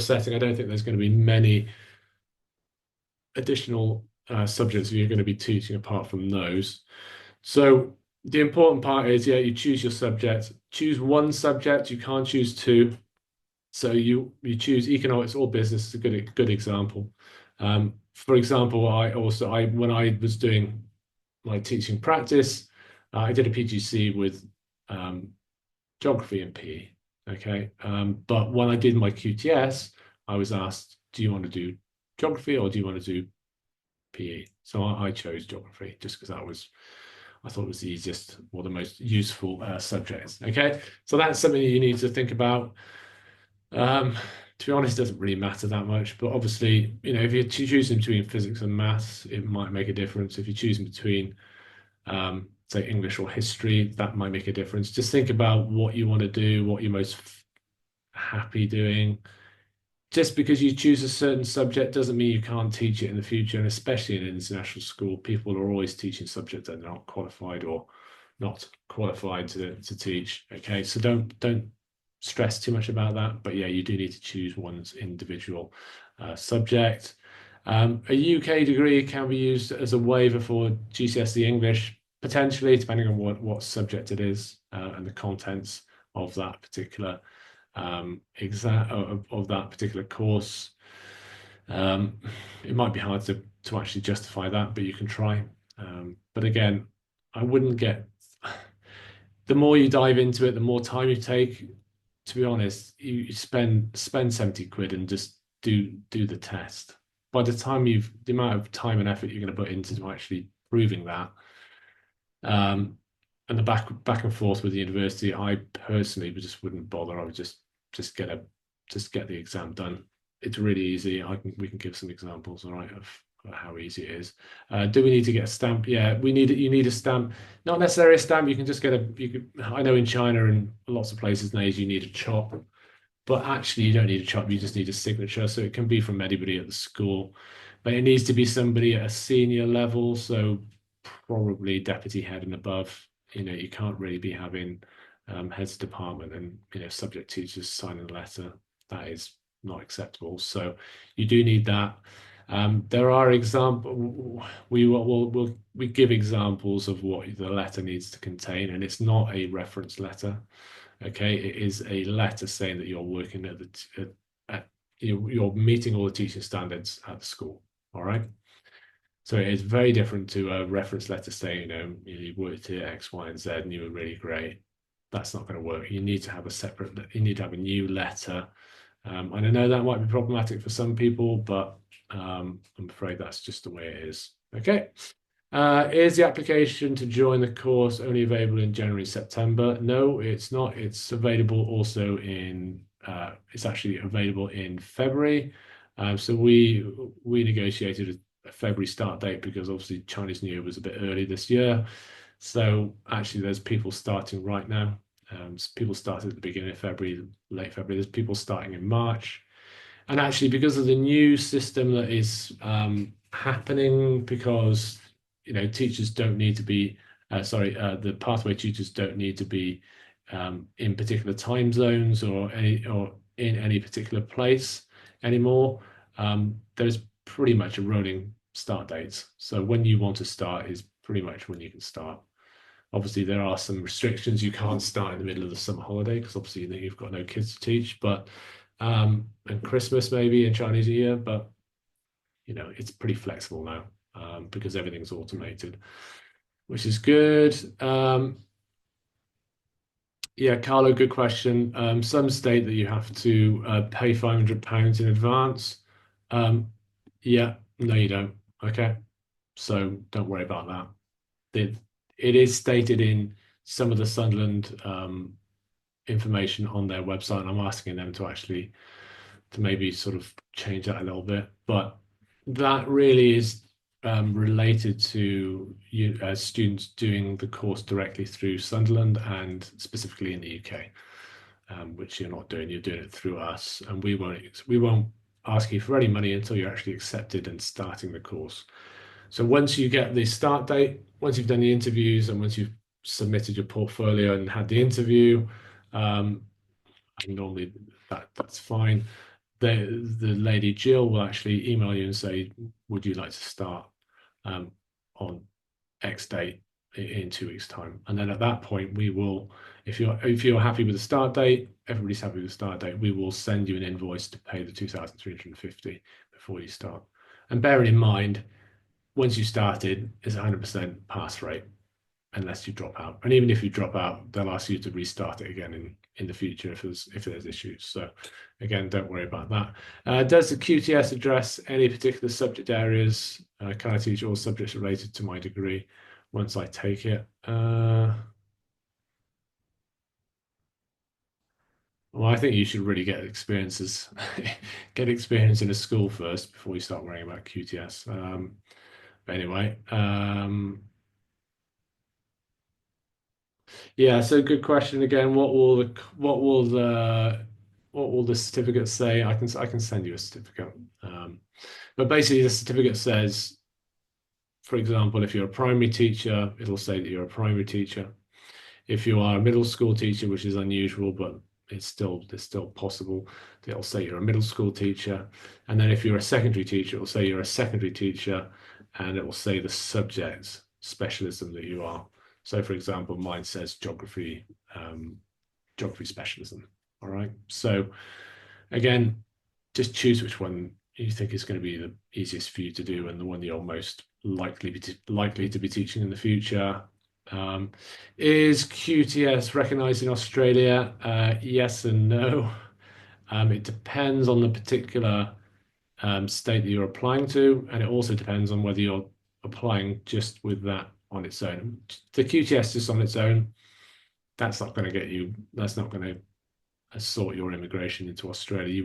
setting. I don't think there's going to be many additional subjects you're going to be teaching apart from those. So the important part is, yeah, you choose your subject. Choose one subject. You can't choose two. So you choose economics or business is a good example. For example, when I was doing my teaching practice, I did a PGC with geography and PE. Okay, but when I did my QTS, I was asked, "Do you want to do geography or do you want to do PE?" So I chose geography just because I thought it was the easiest or the most useful subject. Okay, so that's something you need to think about. To be honest, it doesn't really matter that much, but obviously, if you're choosing between physics and maths, it might make a difference. If you're choosing between, say, English or history, that might make a difference. Just think about what you want to do, what you're most happy doing. Just because you choose a certain subject doesn't mean you can't teach it in the future, and especially in an international school, people are always teaching subjects that they're not qualified or not qualified to teach. Okay, so don't stress too much about that, but yeah, you do need to choose one's individual subject. A UK degree can be used as a waiver for GCSE English, potentially, depending on what subject it is and the contents of that particular exam of that particular course. It might be hard to actually justify that, but you can try. But again, I wouldn't get. The more you dive into it, the more time you take. To be honest, you spend 70 quid and just do the test. By the time the amount of time and effort you're going to put into actually proving that, and the back and forth with the university, I personally just wouldn't bother. I would just get the exam done. It's really easy. We can give some examples, all right, of how easy it is. Do we need to get a stamp? Yeah, you need a stamp. Not necessarily a stamp. You can just I know in China and lots of places now you need a chop, but actually you don't need a chop. You just need a signature. So it can be from anybody at the school, but it needs to be somebody at a senior level. So probably deputy head and above. You can't really be having heads of department and subject teachers signing a letter. That is not acceptable. So you do need that. There are we give examples of what the letter needs to contain, and it's not a reference letter. Okay, it is a letter saying that you're working you're meeting all the teaching standards at the school. All right. So it is very different to a reference letter saying, you worked here X, Y, and Z, and you were really great. That's not going to work. You need to have you need to have a new letter. And I know that might be problematic for some people, but I'm afraid that's just the way it is. Okay. Is the application to join the course only available in January, September? No, it's not. It's available also it's actually available in February. So we negotiated a February start date because obviously Chinese New Year was a bit early this year. So actually there's people starting right now. People started at the beginning of February, late February. There's people starting in March. And actually, because of the new system that is happening, because teachers don't need to be the pathway tutors don't need to be in particular time zones or in any particular place anymore. There's pretty much a rolling start dates. So when you want to start is pretty much when you can start. Obviously, there are some restrictions. You can't start in the middle of the summer holiday because obviously you've got no kids to teach, but and Christmas maybe and Chinese New Year, but it's pretty flexible now because everything's automated, which is good. Yeah, Carlo, good question. Some state that you have to pay £500 in advance. Yeah, no, you don't. Okay, so don't worry about that. It is stated in some of the Sunderland information on their website, and I'm asking them to maybe sort of change that a little bit. But that really is related to students doing the course directly through Sunderland and specifically in the UK, which you're not doing. You're doing it through us, and we won't ask you for any money until you're actually accepted and starting the course. So once you get the start date, once you've done the interviews and once you've submitted your portfolio and had the interview, and normally that's fine. The lady Jill will actually email you and say, would you like to start on X date in 2 weeks' time? And then at that point, we will, if you're happy with the start date, everybody's happy with the start date, we will send you an invoice to pay the 2,350 before you start. And bearing in mind, once you started, it's 100% pass rate unless you drop out. And even if you drop out, they'll ask you to restart it again in the future if there's issues. So again, don't worry about that. Does the QTS address any particular subject areas? Can I teach all subjects related to my degree once I take it? Well, I think you should really get experience in a school first before you start worrying about QTS. But anyway, yeah, so good question again. What will the certificate say? I can send you a certificate. But basically the certificate says, for example, if you're a primary teacher, it'll say that you're a primary teacher. If you are a middle school teacher, which is unusual, but it's still possible, it'll say you're a middle school teacher. And then if you're a secondary teacher, it'll say you're a secondary teacher, and it will say the subject specialism that you are. So for example, mine says geography specialism. All right. So again, just choose which one you think is going to be the easiest for you to do and the one you're most likely to be teaching in the future. Is QTS recognized in Australia? Yes and no. It depends on the particular state that you're applying to, and it also depends on whether you're applying just with that on its own. The QTS just on its own, that's not going to sort your immigration into Australia.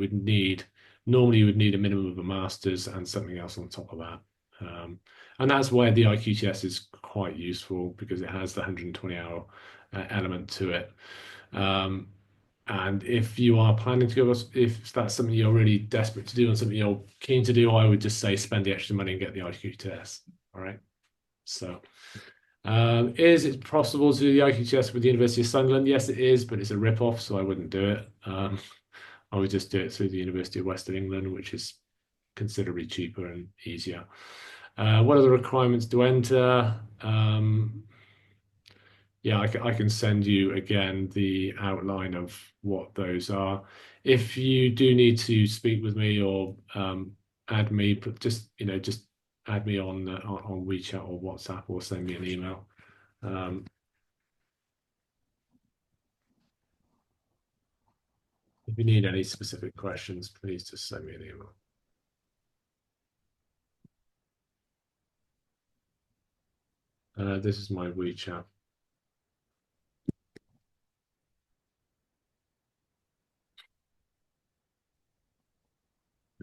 Normally you would need a minimum of a master's and something else on top of that. And that's where the IQTS is quite useful because it has the 120-hour element to it. And if you are planning to go, if that's something you're really desperate to do and something you're keen to do, I would just say spend the extra money and get the IQTS. All right. So, is it possible to do the IQTS with the University of Sunderland? Yes, it is, but it's a rip-off, so I wouldn't do it. I would just do it through the University of Western England, which is considerably cheaper and easier. What are the requirements to enter? Yeah, I can send you again the outline of what those are. If you do need to speak with me or add me, but just add me on WeChat or WhatsApp or send me an email. If you need any specific questions, please just send me an email. This is my WeChat.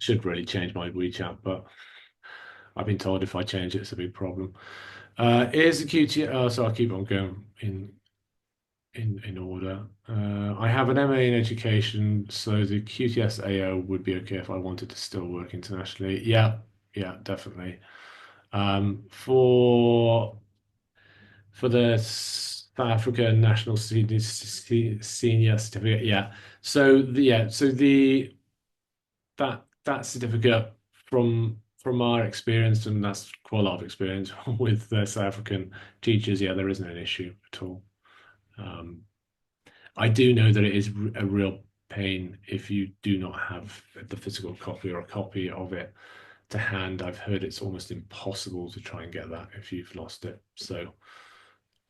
I should really change my WeChat, but I've been told if I change it, it's a big problem. Here's the QTS. Oh, so I'll keep on going in order. I have an MA in education, so the QTS AO would be okay if I wanted to still work internationally. Yeah, definitely. For the South Africa National Senior Certificate, yeah. So that certificate from our experience, and that's quite a lot of experience with South African teachers, yeah, there isn't an issue at all. I do know that it is a real pain if you do not have the physical copy or a copy of it to hand. I've heard it's almost impossible to try and get that if you've lost it. So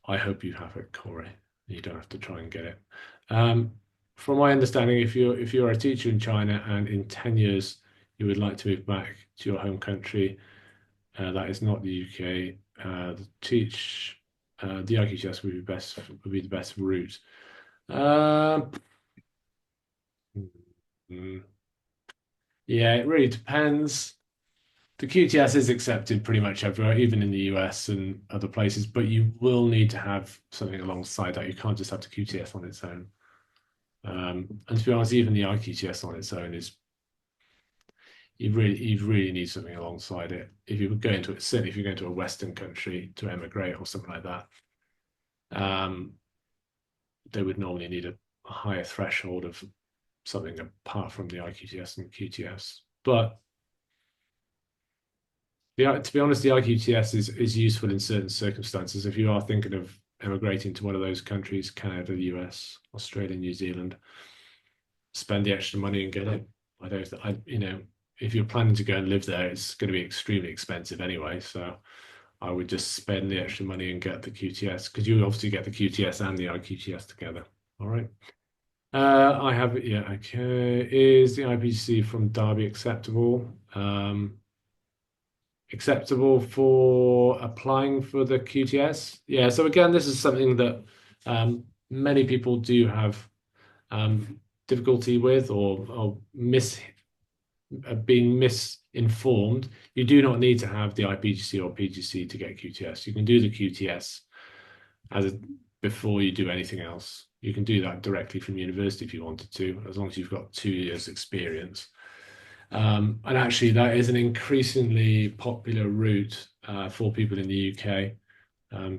I hope you have it, Corey. You don't have to try and get it. From my understanding, if you're a teacher in China and in 10 years you would like to move back to your home country, that is not the UK. The IQTS would be the best route. Yeah, it really depends. The QTS is accepted pretty much everywhere, even in the US and other places, but you will need to have something alongside that. You can't just have the QTS on its own. And to be honest, even the IQTS on its own is you really need something alongside it. If you go into it, certainly if you go into a Western country to emigrate or something like that, they would normally need a higher threshold of something apart from the IQTS and QTS. But to be honest, the IQTS is useful in certain circumstances. If you are thinking of emigrating to one of those countries, Canada, the US, Australia, New Zealand, spend the extra money and get it. If you're planning to go and live there, it's going to be extremely expensive anyway. So I would just spend the extra money and get the QTS, because you obviously get the QTS and the IQTS together. All right. I have it. Yeah. Okay. Is the IPGCE from Derby acceptable? Acceptable for applying for the QTS? Yeah. So again, this is something that many people do have difficulty with or being misinformed. You do not need to have the IPGCE or PGC to get QTS. You can do the QTS before you do anything else. You can do that directly from university if you wanted to, as long as you've got 2 years experience. And actually, that is an increasingly popular route for people in the UK.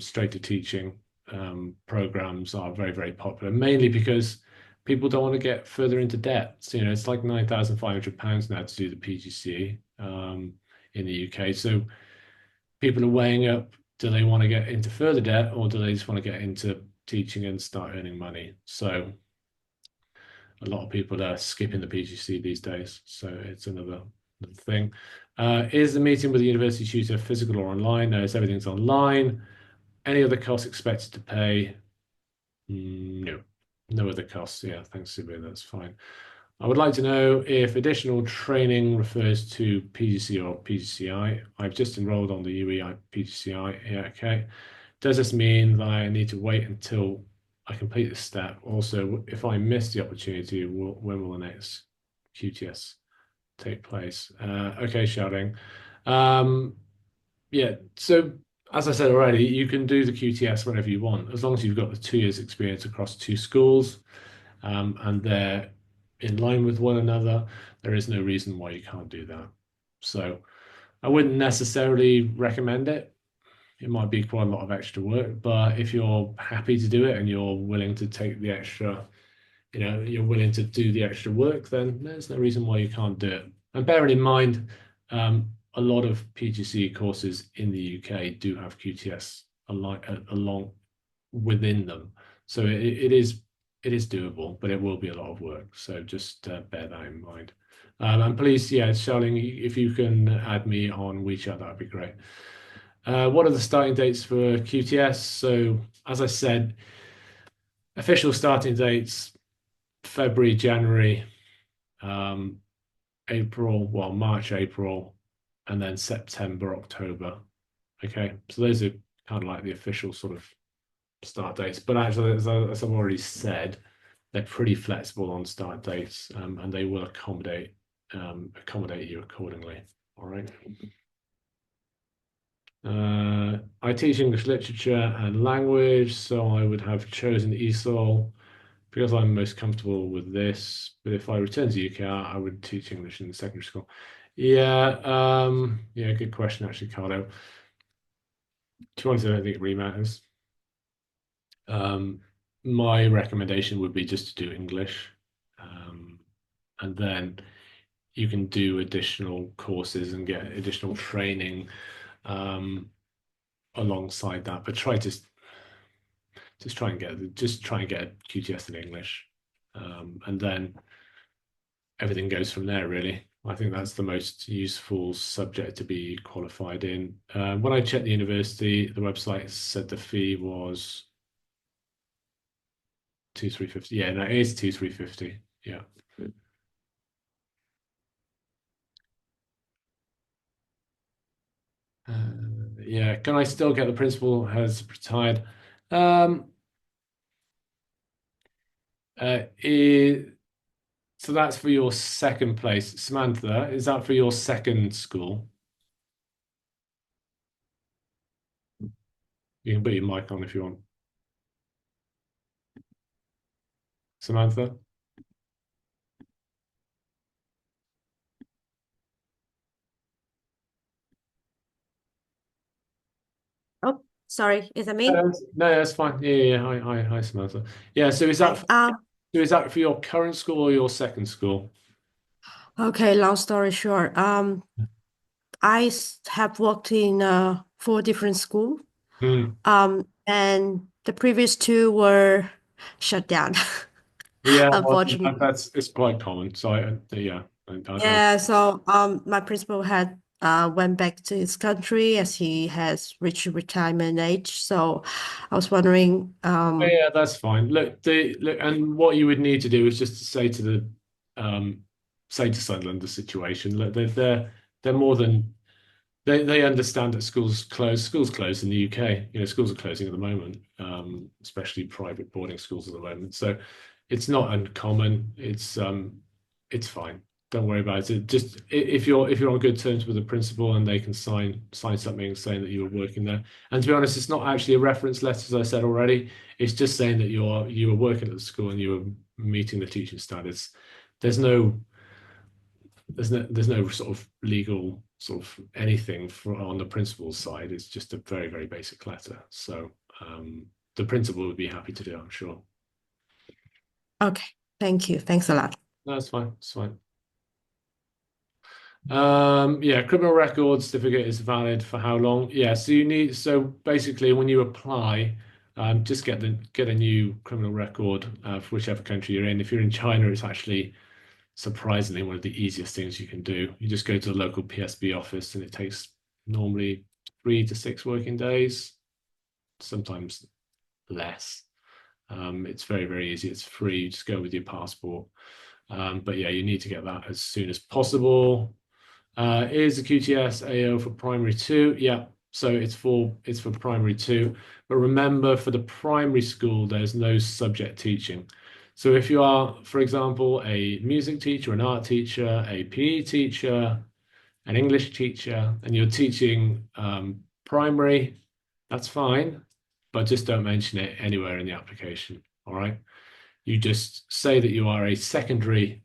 Straight to teaching programs are very, very popular, mainly because people don't want to get further into debt. So, it's like £9,500 now to do the PGCE in the UK. So people are weighing up, do they want to get into further debt, or do they just want to get into teaching and start earning money? So a lot of people are skipping the PGCE these days. So it's another thing. Is the meeting with the university tutor physical or online? No, everything's online. Any other costs expected to pay? No other costs. Yeah, thanks, Subir. That's fine. I would like to know if additional training refers to PGC or PGCI. I've just enrolled on the UE PGCI. Yeah, okay. Does this mean that I need to wait until I complete this step? Also, if I miss the opportunity, when will the next QTS take place? Okay, shouting. Yeah, so as I said already, you can do the QTS whenever you want, as long as you've got the 2 years experience across 2 schools, and they're in line with one another. There is no reason why you can't do that. So I wouldn't necessarily recommend it. It might be quite a lot of extra work, but if you're happy to do it and you're willing to take the extra, you're willing to do the extra work, then there's no reason why you can't do it. And bearing in mind, a lot of PGCE courses in the UK do have QTS along within them. So it is doable, but it will be a lot of work. So just bear that in mind. And please, yeah, Charlene, if you can add me on WeChat, that'd be great. What are the starting dates for QTS? So as I said, official starting dates, February, January, April, well, March, April, and then September, October. Okay, so those are kind of like the official sort of start dates. But actually, as I've already said, they're pretty flexible on start dates, and they will accommodate you accordingly. All right. I teach English literature and language, so I would have chosen ESOL because I'm most comfortable with this. But if I return to UK, I would teach English in secondary school. Yeah, yeah, good question actually, Carlo. To be honest, I don't think it really matters. My recommendation would be just to do English, and then you can do additional courses and get additional training alongside that. But try and get a QTS in English, and then everything goes from there. Really, I think that's the most useful subject to be qualified in. When I checked the university, the website said the fee was 2,350. Yeah, no, it is 2,350. Yeah. Yeah, can I still get the principal has retired? So that's for your second place. Samantha, is that for your second school? You can put your mic on if you want. Samantha? Oh, sorry, is it me? No, that's fine. Yeah. Hi, Samantha. Yeah, so is that for your current school or your second school? Okay, long story short, I have worked in 4 different schools, Hmm. and the previous 2 were shut down, Yeah, well, unfortunately. it's quite common. So yeah, I don't. Yeah, so my principal had went back to his country as he has reached retirement age. So I was wondering, Yeah, that's fine. Look, and what you would need to do is just to say to Sunderland the situation. Look, they're more than they understand that schools close. Schools close in the UK. You know, schools are closing at the moment, especially private boarding schools at the moment. So it's not uncommon. It's fine. Don't worry about it. Just if you're on good terms with the principal and they can sign something saying that you were working there. And to be honest, it's not actually a reference letter, as I said already. It's just saying that you were working at the school and you were meeting the teaching standards. There's no sort of legal sort of anything on the principal's side. It's just a very, very basic letter. So the principal would be happy to do, I'm sure. okay, thank you. Thanks a lot. No, that's fine. It's fine. Yeah, criminal record certificate is valid for how long? Yeah, so basically when you apply, just get a new criminal record for whichever country you're in. If you're in China, it's actually surprisingly one of the easiest things you can do. You just go to the local PSB office and it takes normally 3 to 6 working days, sometimes less. It's very, very easy. It's free. You just go with your passport. But yeah, you need to get that as soon as possible. Is the QTS AO for primary 2? Yeah, so it's for primary 2. But remember, for the primary school, there's no subject teaching. So if you are, for example, a music teacher, an art teacher, a PE teacher, an English teacher, and you're teaching primary, that's fine, but just don't mention it anywhere in the application. All right. You just say that you are a secondary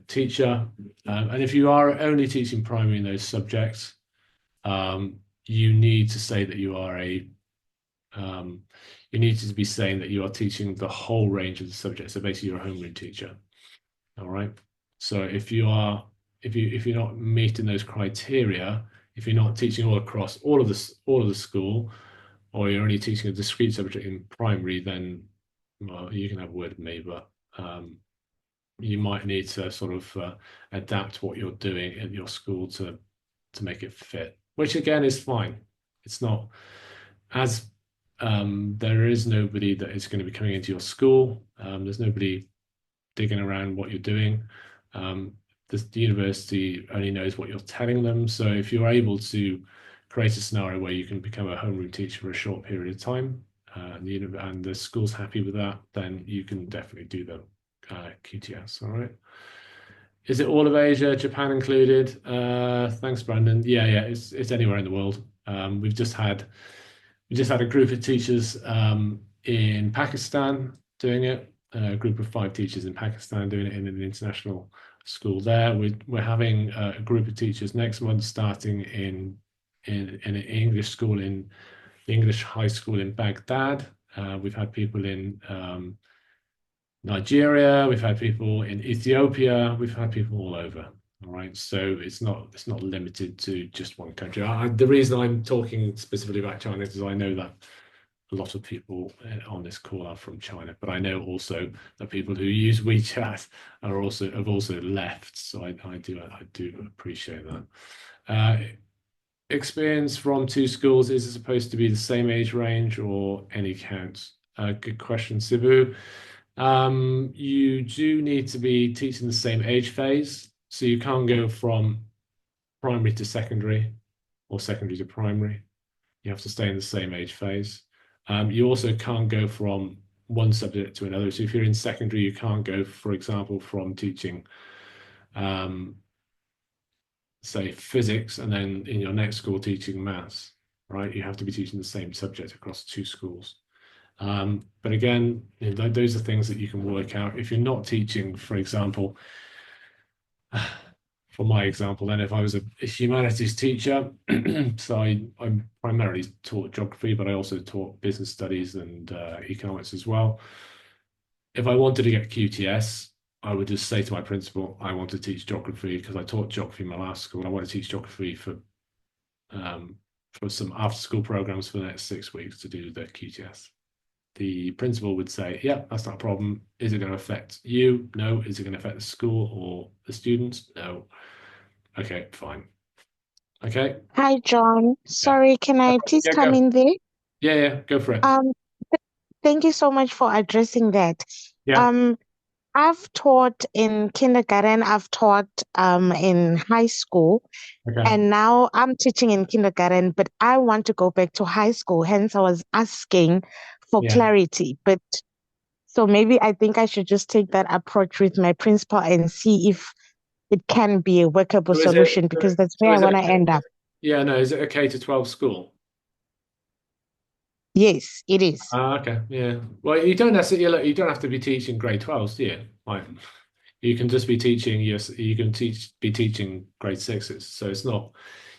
teacher, and if you are only teaching primary in those subjects, you need to say that you are you need to be saying that you are teaching the whole range of the subjects. So basically, you're a homeroom teacher. All right. So if you are if you're not meeting those criteria, if you're not teaching all across all of the school, or you're only teaching a discrete subject in primary, then well, you can have a word with me, but you might need to sort of adapt what you're doing at your school to make it fit, which again is fine. It's not as there is nobody that is going to be coming into your school. There's nobody digging around what you're doing. The university only knows what you're telling them. So if you're able to create a scenario where you can become a homeroom teacher for a short period of time, and the school's happy with that, then you can definitely do the QTS. All right. Is it all of Asia, Japan included? Thanks, Brandon. Yeah, it's anywhere in the world. We just had a group of teachers in Pakistan doing it. A group of 5 teachers in Pakistan doing it in an international school there. We're having a group of teachers next month starting in an English school in the English high school in Baghdad. We've had people in Nigeria, we've had people in Ethiopia, we've had people all over. All right, so it's not limited to just one country. The reason I'm talking specifically about China is I know that a lot of people on this call are from China, but I know also that people who use WeChat have also left. So I do appreciate that. Experience from 2 schools, is it supposed to be the same age range or any count? Good question, Sibu. You do need to be teaching the same age phase, so you can't go from primary to secondary or secondary to primary. You have to stay in the same age phase. You also can't go from one subject to another. So if you're in secondary, you can't go, for example, from teaching, say, physics, and then in your next school teaching maths, right? You have to be teaching the same subject across 2 schools. But again, those are things that you can work out. If you're not teaching, for example, for my example, then if I was a humanities teacher, so I primarily taught geography, but I also taught business studies and economics as well. If I wanted to get QTS, I would just say to my principal, I want to teach geography because I taught geography in my last school. I want to teach geography for some after-school programs for the next 6 weeks to do the QTS. The principal would say, yeah, that's not a problem. Is it going to affect you? No. Is it going to affect the school or the students? No. Okay, fine. Okay. Hi, John. Sorry, can I please Yeah, come go. in there? Yeah, go for it. Thank you so much for addressing that. Yeah. I've taught in kindergarten, I've taught in high school, Okay. and now I'm teaching in kindergarten, but I want to go back to high school. Hence, I was asking for Yeah. clarity. But so maybe I think I should just take that approach with my principal and see if it can be a workable So is it- solution, because that's where I is it want to okay- end up. Yeah, no, is it a K-12 school? Yes, it is. Okay, yeah. Well, you don't have to be teaching grade 12s, do you? Like, you can just be teaching, yes, you can be teaching grade 6s. So it's not,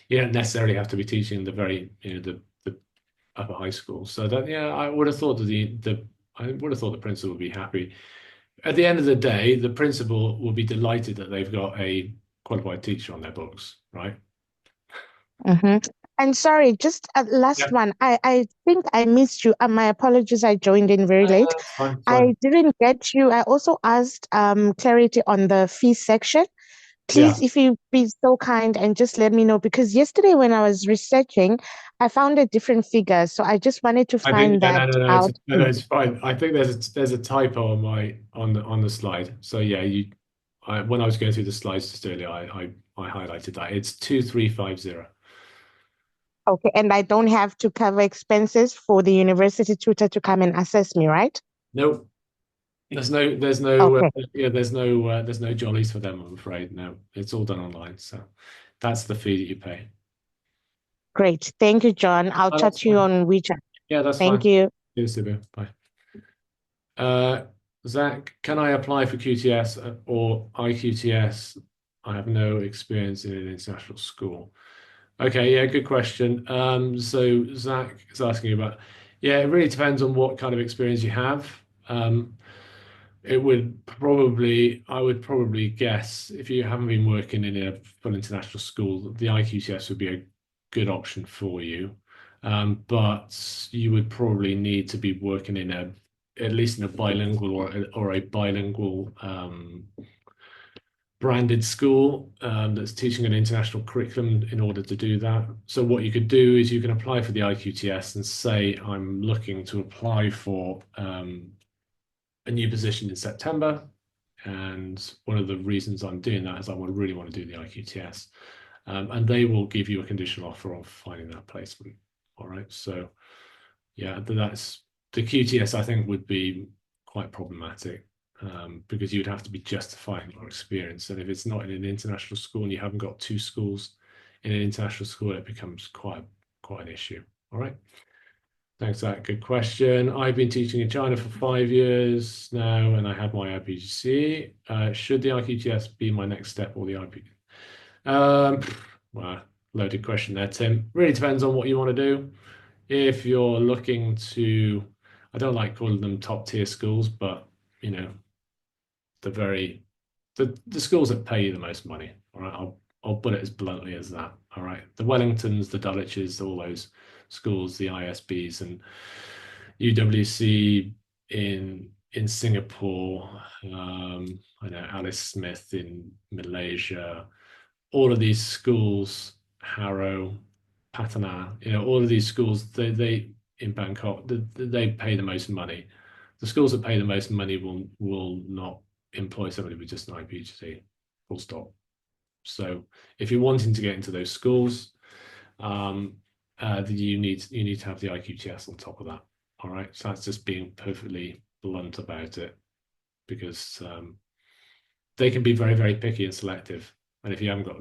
you don't necessarily have to be teaching the very, the upper high school. So that, yeah, I would have thought that the principal would be happy. At the end of the day, the principal will be delighted that they've got a qualified teacher on their books, right? And sorry, just a last Yeah. one. I think I missed you. My apologies, I joined in very late. That's fine. I didn't get you. I also asked clarity on the fee section. Yeah. Please, if you be so kind and just let me know, because yesterday when I was researching, I found a different figure. So I just wanted to I find think that out. it's fine. I think there's a typo on the slide. So yeah, when I was going through the slides just earlier, I highlighted that. It's 2350. Okay, and I don't have to cover expenses for the university tutor to come and assess me, right? Nope. There's no jollies for them, I'm afraid. No, it's all done online. So that's the fee that you pay. Great. Thank you, John. I'll Oh, chat that's to you fine. on WeChat. Yeah, that's Thank fine. you. Cheers, Sibu. Bye. Zach, can I apply for QTS or IQTS? I have no experience in an international school. Okay, yeah, good question. So Zach is asking about, yeah, it really depends on what kind of experience you have. I would probably guess, if you haven't been working in a full international school, the IQTS would be a good option for you. But you would probably need to be working at least in a bilingual or a bilingual branded school that's teaching an international curriculum in order to do that. So what you could do is you can apply for the IQTS and say, I'm looking to apply for a new position in September. And one of the reasons I'm doing that is I really want to do the IQTS. And they will give you a conditional offer of finding that placement. All right. So yeah, that's the QTS, I think, would be quite problematic. Because you'd have to be justifying your experience. And if it's not in an international school and you haven't got 2 schools in an international school, it becomes quite an issue. All right. Thanks for that. Good question. I've been teaching in China for 5 years now, and I have my IPGCE. Should the IQTS be my next step or the IP? Well, loaded question there, Tim. Really depends on what you want to do. If you're looking to, I don't like calling them top tier schools, but you know, the schools that pay you the most money. All right, I'll put it as bluntly as that. All right, the Wellingtons, the Dulwiches, all those schools, the ISBs and UWC in Singapore. I know Alice Smith in Malaysia. All of these schools, Harrow, Patana, all of these schools, they in Bangkok, they pay the most money. The schools that pay the most money will not employ somebody with just an IPGCE, full stop. So if you're wanting to get into those schools, you need to have the IQTS on top of that. All right, so that's just being perfectly blunt about it, because they can be very, very picky and selective. And if you haven't got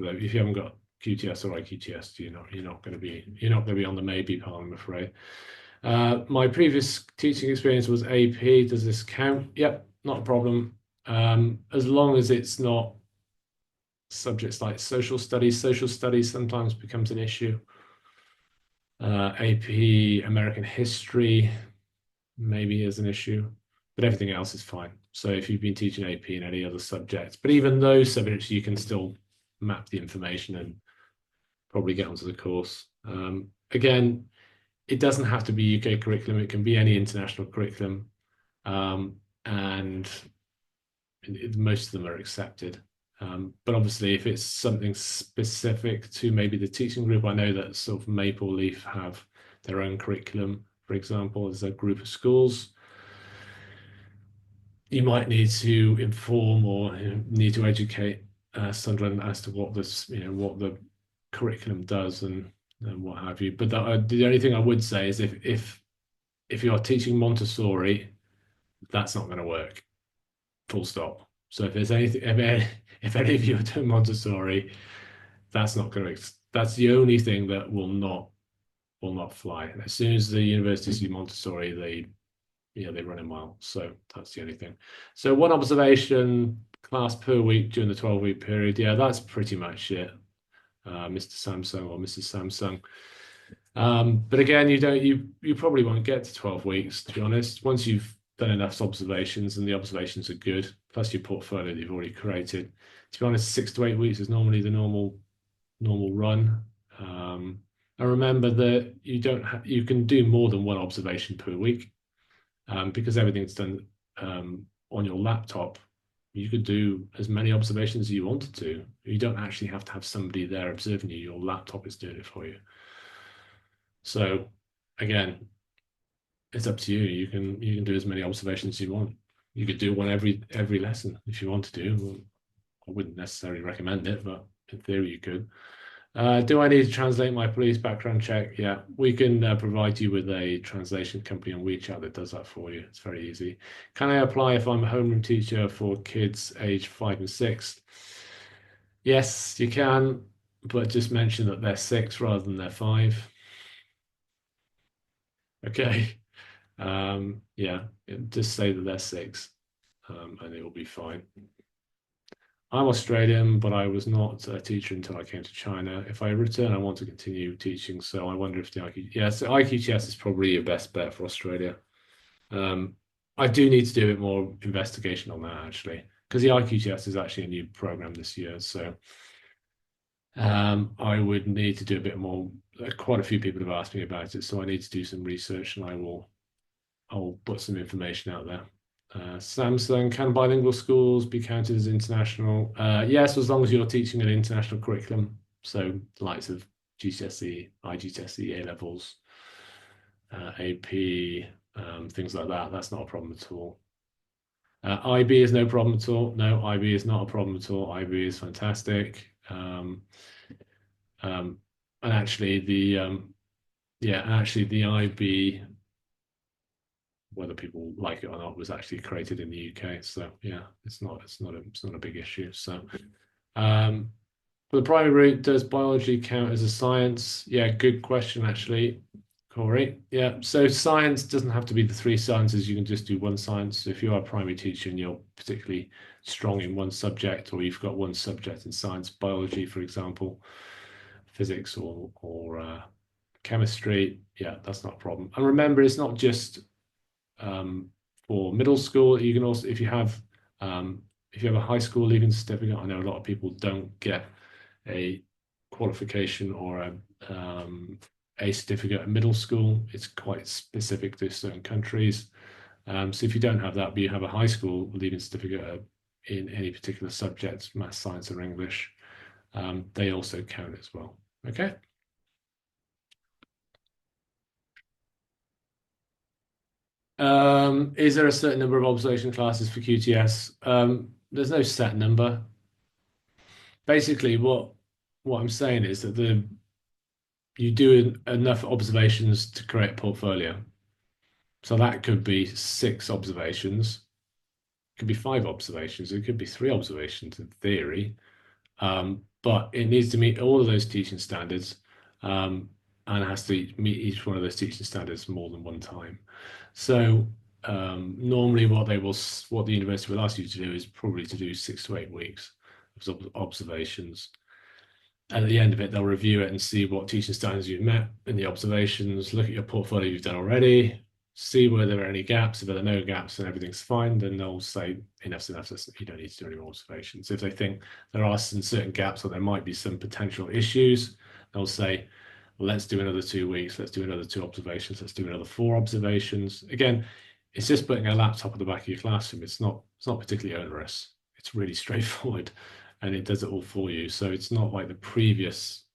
QTS or IQTS, you're not going to be on the maybe pile, I'm afraid. My previous teaching experience was AP. Does this count? Yep, not a problem. As long as it's not subjects like social studies. Social studies sometimes becomes an issue. AP American history maybe is an issue, but everything else is fine. So if you've been teaching AP and any other subjects, but even those subjects, you can still map the information and probably get onto the course. Again, it doesn't have to be UK curriculum. It can be any international curriculum. And most of them are accepted. But obviously, if it's something specific to maybe the teaching group, I know that sort of Maple Leaf have their own curriculum, for example, as a group of schools. You might need to inform or need to educate Sunderland as to what the curriculum does and what have you. But the only thing I would say is if you're teaching Montessori, that's not going to work. Full stop. So if there's anything, if any of you are doing Montessori, that's not going to. That's the only thing that will not fly. As soon as the universities do Montessori, they run a mile. So that's the only thing. So 1 observation class per week during the 12-week period. Yeah, that's pretty much it, Mr. Samsung or Mrs. Samsung. But again, you probably won't get to 12 weeks, to be honest. Once you've done enough observations and the observations are good, plus your portfolio that you've already created, to be honest, 6 to 8 weeks is normally the normal run. And remember that you can do more than 1 observation per week, because everything's done on your laptop. You could do as many observations as you wanted to. You don't actually have to have somebody there observing you. Your laptop is doing it for you. So again, it's up to you. You can do as many observations as you want. You could do one every lesson if you want to do. Well, I wouldn't necessarily recommend it, but in theory you could. Do I need to translate my police background check? Yeah, we can provide you with a translation company on WeChat that does that for you. It's very easy. Can I apply if I'm a homeroom teacher for kids aged 5 and 6? Yes, you can, but just mention that they're 6 rather than they're 5. Okay. Yeah, just say that they're 6, and it will be fine. I'm Australian, but I was not a teacher until I came to China. If I return, I want to continue teaching. So I wonder if the IQTS is probably your best bet for Australia. I do need to do a bit more investigation on that actually, because the IQTS is actually a new program this year. So I would need to do a bit more. Quite a few people have asked me about it, so I need to do some research, and I'll put some information out there. Samsung, can bilingual schools be counted as international? Yes, as long as you're teaching an international curriculum. So likes of GCSE, IGCSE, A levels, AP, things like that. That's not a problem at all. IB is no problem at all. No, IB is not a problem at all. IB is fantastic. And actually the the IB, whether people like it or not, was actually created in the UK. So yeah, it's not a big issue. So for the primary route, does biology count as a science? Yeah, good question actually, Corey. Yeah, so science doesn't have to be the three sciences. You can just do one science. So if you are a primary teacher and you're particularly strong in one subject, or you've got one subject in science, biology, for example, physics or chemistry, yeah, that's not a problem. And remember, it's not just for middle school. You can also, if you have a high school leaving certificate, I know a lot of people don't get a qualification or a certificate at middle school. It's quite specific to certain countries. So if you don't have that, but you have a high school leaving certificate in any particular subject, math, science, or English, they also count as well. Okay. Is there a certain number of observation classes for QTS? There's no set number. Basically, what I'm saying is that you do enough observations to create a portfolio. So that could be 6 observations, it could be 5 observations, it could be 3 observations in theory, but it needs to meet all of those teaching standards, and it has to meet each one of those teaching standards more than one time. So normally what the university will ask you to do is probably to do 6 to 8 weeks of observations. And at the end of it, they'll review it and see what teaching standards you've met in the observations, look at your portfolio you've done already, see where there are any gaps. If there are no gaps and everything's fine, then they'll say enough's enough, you don't need to do any more observations. If they think there are some certain gaps or there might be some potential issues, they'll say, well, let's do another 2 weeks, let's do another 2 observations, let's do another 4 observations. Again, it's just putting a laptop at the back of your classroom. It's not particularly onerous. It's really straightforward, and it does it all for you. So it's not like the previous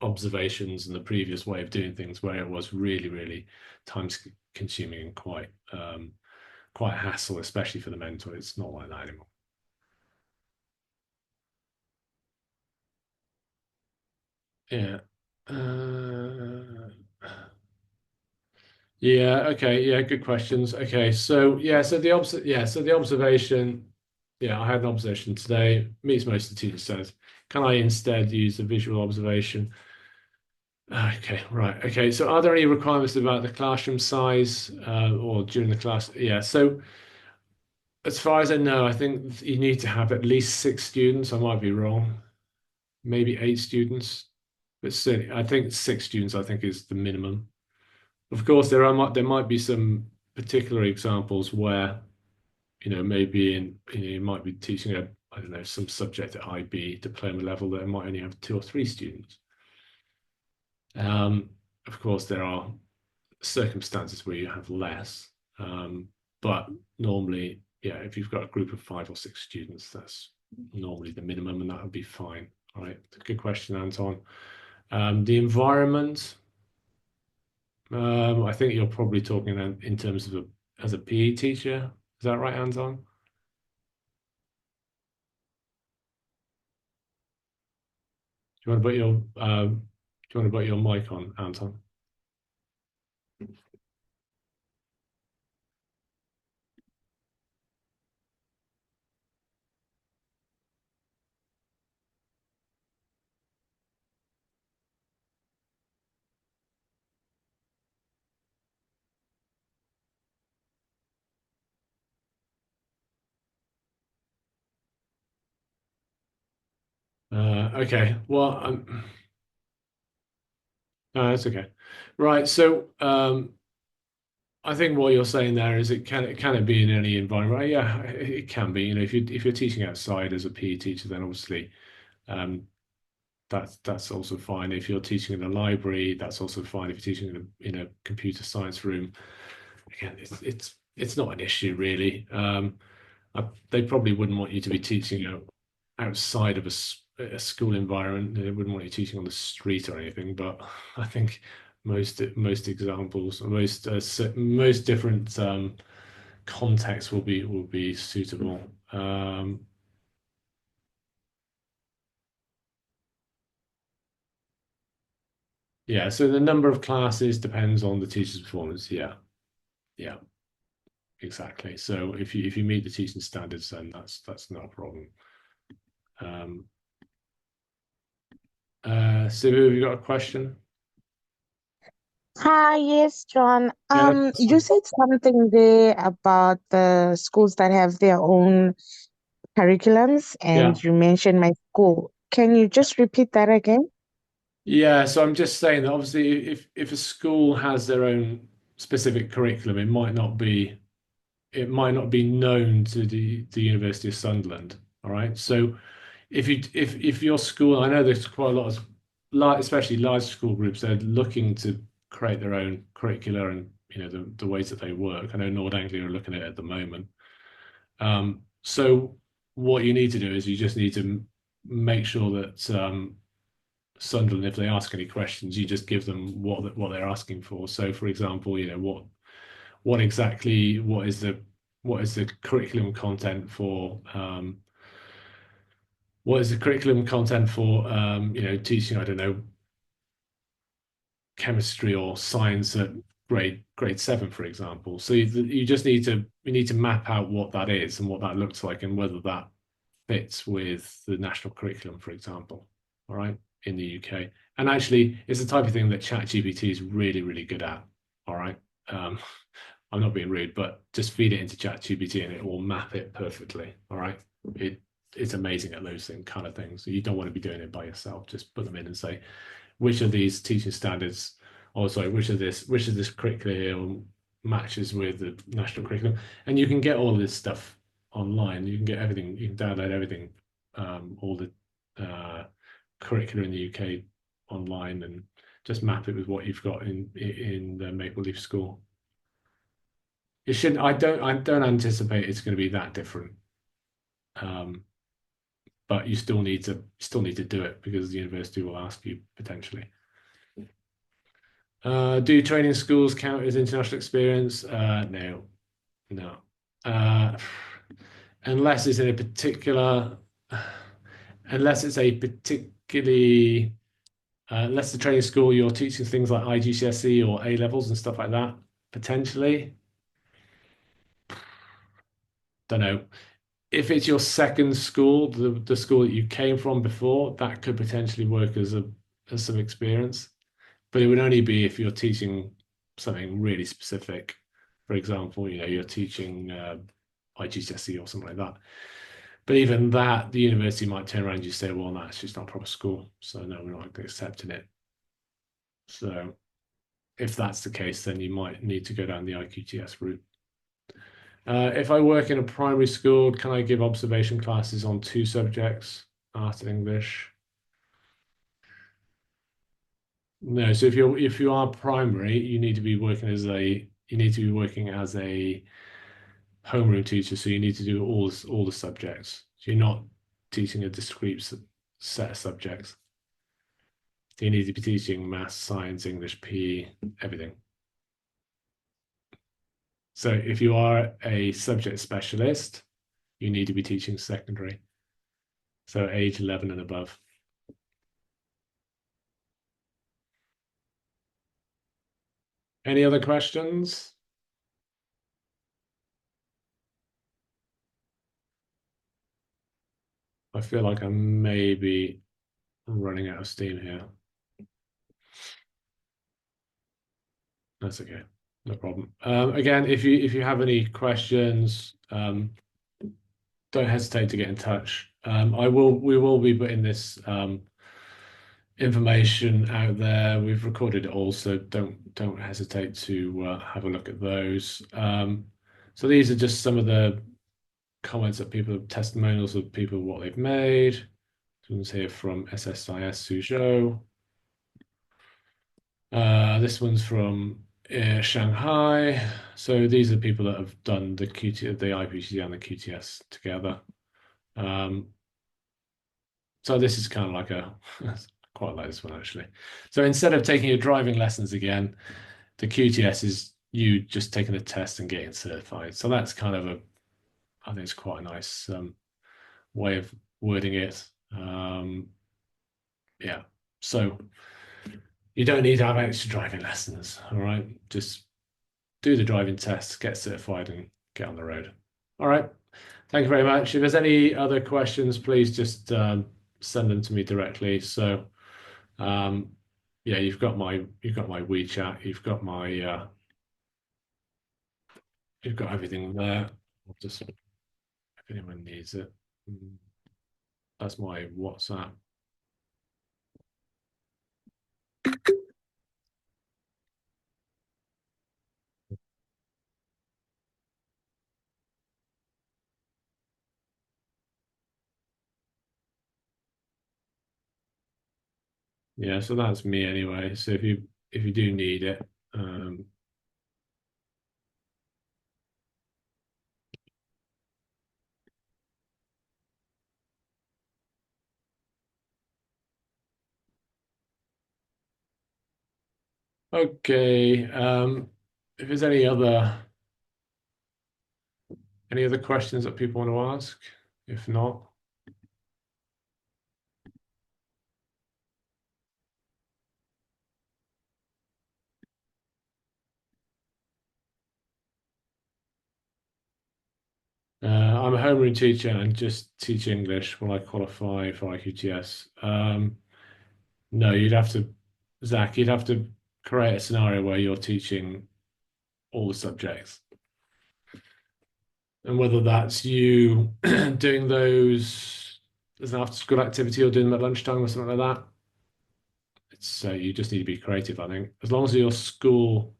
observations and the previous way of doing things where it was really, really time consuming and quite a hassle, especially for the mentor. It's not like that anymore. Yeah. Yeah, okay, yeah, good questions. Okay, so the observation, yeah, I had an observation today, meets most of the teacher says, can I instead use a visual observation? Okay, right. Okay, so are there any requirements about the classroom size or during the class? Yeah, so as far as I know, I think you need to have at least 6 students. I might be wrong, maybe 8 students, but certainly I think 6 students I think is the minimum. Of course, there might be some particular examples where, maybe you might be teaching I don't know, some subject at IB diploma level that might only have 2 or 3 students. Of course, there are circumstances where you have less, but normally, yeah, if you've got a group of 5 or 6 students, that's normally the minimum, and that would be fine. All right, good question, Anton. The environment. I think you're probably talking in terms of as a PE teacher. Is that right, Anton? Do you want to put your mic on, Anton? Okay. Well, no, that's okay. Right. So I think what you're saying there is can it be in any environment? Yeah, it can be. You know, if you're teaching outside as a PE teacher, then obviously that's also fine. If you're teaching in a library, that's also fine. If you're teaching in a computer science room, again, it's not an issue really. They probably wouldn't want you to be teaching outside of a school environment. They wouldn't want you teaching on the street or anything. But I think most examples, most different contexts will be suitable. Yeah, so the number of classes depends on the teacher's performance. Yeah, exactly. So if you meet the teaching standards, then that's not a problem. Sibu, have you got a question? Hi, yes, John. Yeah, that's You fine. said something there about the schools that have their own curriculums, Yeah. and you mentioned my school. Can you just repeat that again? Yeah, so I'm just saying that obviously if a school has their own specific curriculum, it might not be known to the University of Sunderland. All right. So if your school, I know there's quite a lot of especially large school groups, they're looking to create their own curricula and the ways that they work. I know Nord Anglia are looking at it at the moment. So what you need to do is you just need to make sure that Sunderland, if they ask any questions, you just give them what they're asking for. So, for example, what is the curriculum content for teaching, I don't know, chemistry or science at grade 7, for example. So you just need to map out what that is and what that looks like and whether that fits with the national curriculum, for example. All right, in the UK. And actually, it's the type of thing that ChatGPT is really, really good at. All right. I'm not being rude, but just feed it into ChatGPT and it will map it perfectly. All right. It's amazing at those kind of things. So you don't want to be doing it by yourself. Just put them in and say, which of these teaching standards, or sorry, which of this curriculum here matches with the national curriculum. And you can get all of this stuff online. You can get everything, you can download everything, all the curricula in the UK online and just map it with what you've got in the Maple Leaf School. It shouldn't. I don't anticipate it's going to be that different. But you still need to do it because the university will ask you potentially. Do training schools count as international experience? No. Unless it's in a particular, unless it's a particularly, unless the training school you're teaching things like IGCSE or A levels and stuff like that, potentially. Don't know. If it's your second school, the school that you came from before, that could potentially work as some experience. But it would only be if you're teaching something really specific. For example, you're teaching IGCSE or something like that. But even that, the university might turn around and just say, well, that's just not a proper school. So no, we're not accepting it. So if that's the case, then you might need to go down the IQTS route. If I work in a primary school, can I give observation classes on 2 subjects, art and English? No. So if you are primary, you need to be working as a homeroom teacher. So you need to do all the subjects. So you're not teaching a discrete set of subjects. You need to be teaching maths, science, English, PE, everything. So if you are a subject specialist, you need to be teaching secondary. So age 11 and above. Any other questions? I feel like I may be running out of steam here. That's okay. No problem. Again, if you have any questions, don't hesitate to get in touch. We will be putting this information out there. We've recorded it all, so don't hesitate to have a look at those. So these are just some of the comments that people, testimonials of people, what they've made. This one's here from SSIS Suzhou. This one's from Shanghai. So these are people that have done the IPGCE and the QTS together. So this is kind of like quite like this one actually. So instead of taking your driving lessons again, the QTS is you just taking the test and getting certified. So that's kind of I think it's quite a nice way of wording it. Yeah, so you don't need to have extra driving lessons, all right? Just do the driving test, get certified, and get on the road. All right, thank you very much. If there's any other questions, please just send them to me directly. So, yeah, you've got my WeChat, you've got everything there. I'll just, if anyone needs it, that's my WhatsApp. Yeah, so that's me anyway. So if you do need it, okay. If there's any other questions that people want to ask, if not. I'm a homeroom teacher and just teach English. Will I qualify for IQTS? No, Zach, you'd have to create a scenario where you're teaching all the subjects. And whether that's you doing those as an after school activity or doing them at lunchtime or something like that. It's you just need to be creative, I think. As long as your school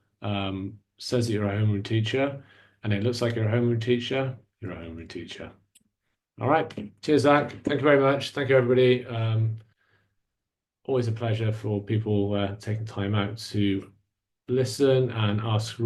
says that you're a homeroom teacher and it looks like you're a homeroom teacher, you're a homeroom teacher. All right. Cheers, Zach. Thank you very much. Thank you, everybody. Always a pleasure for people taking time out to listen and ask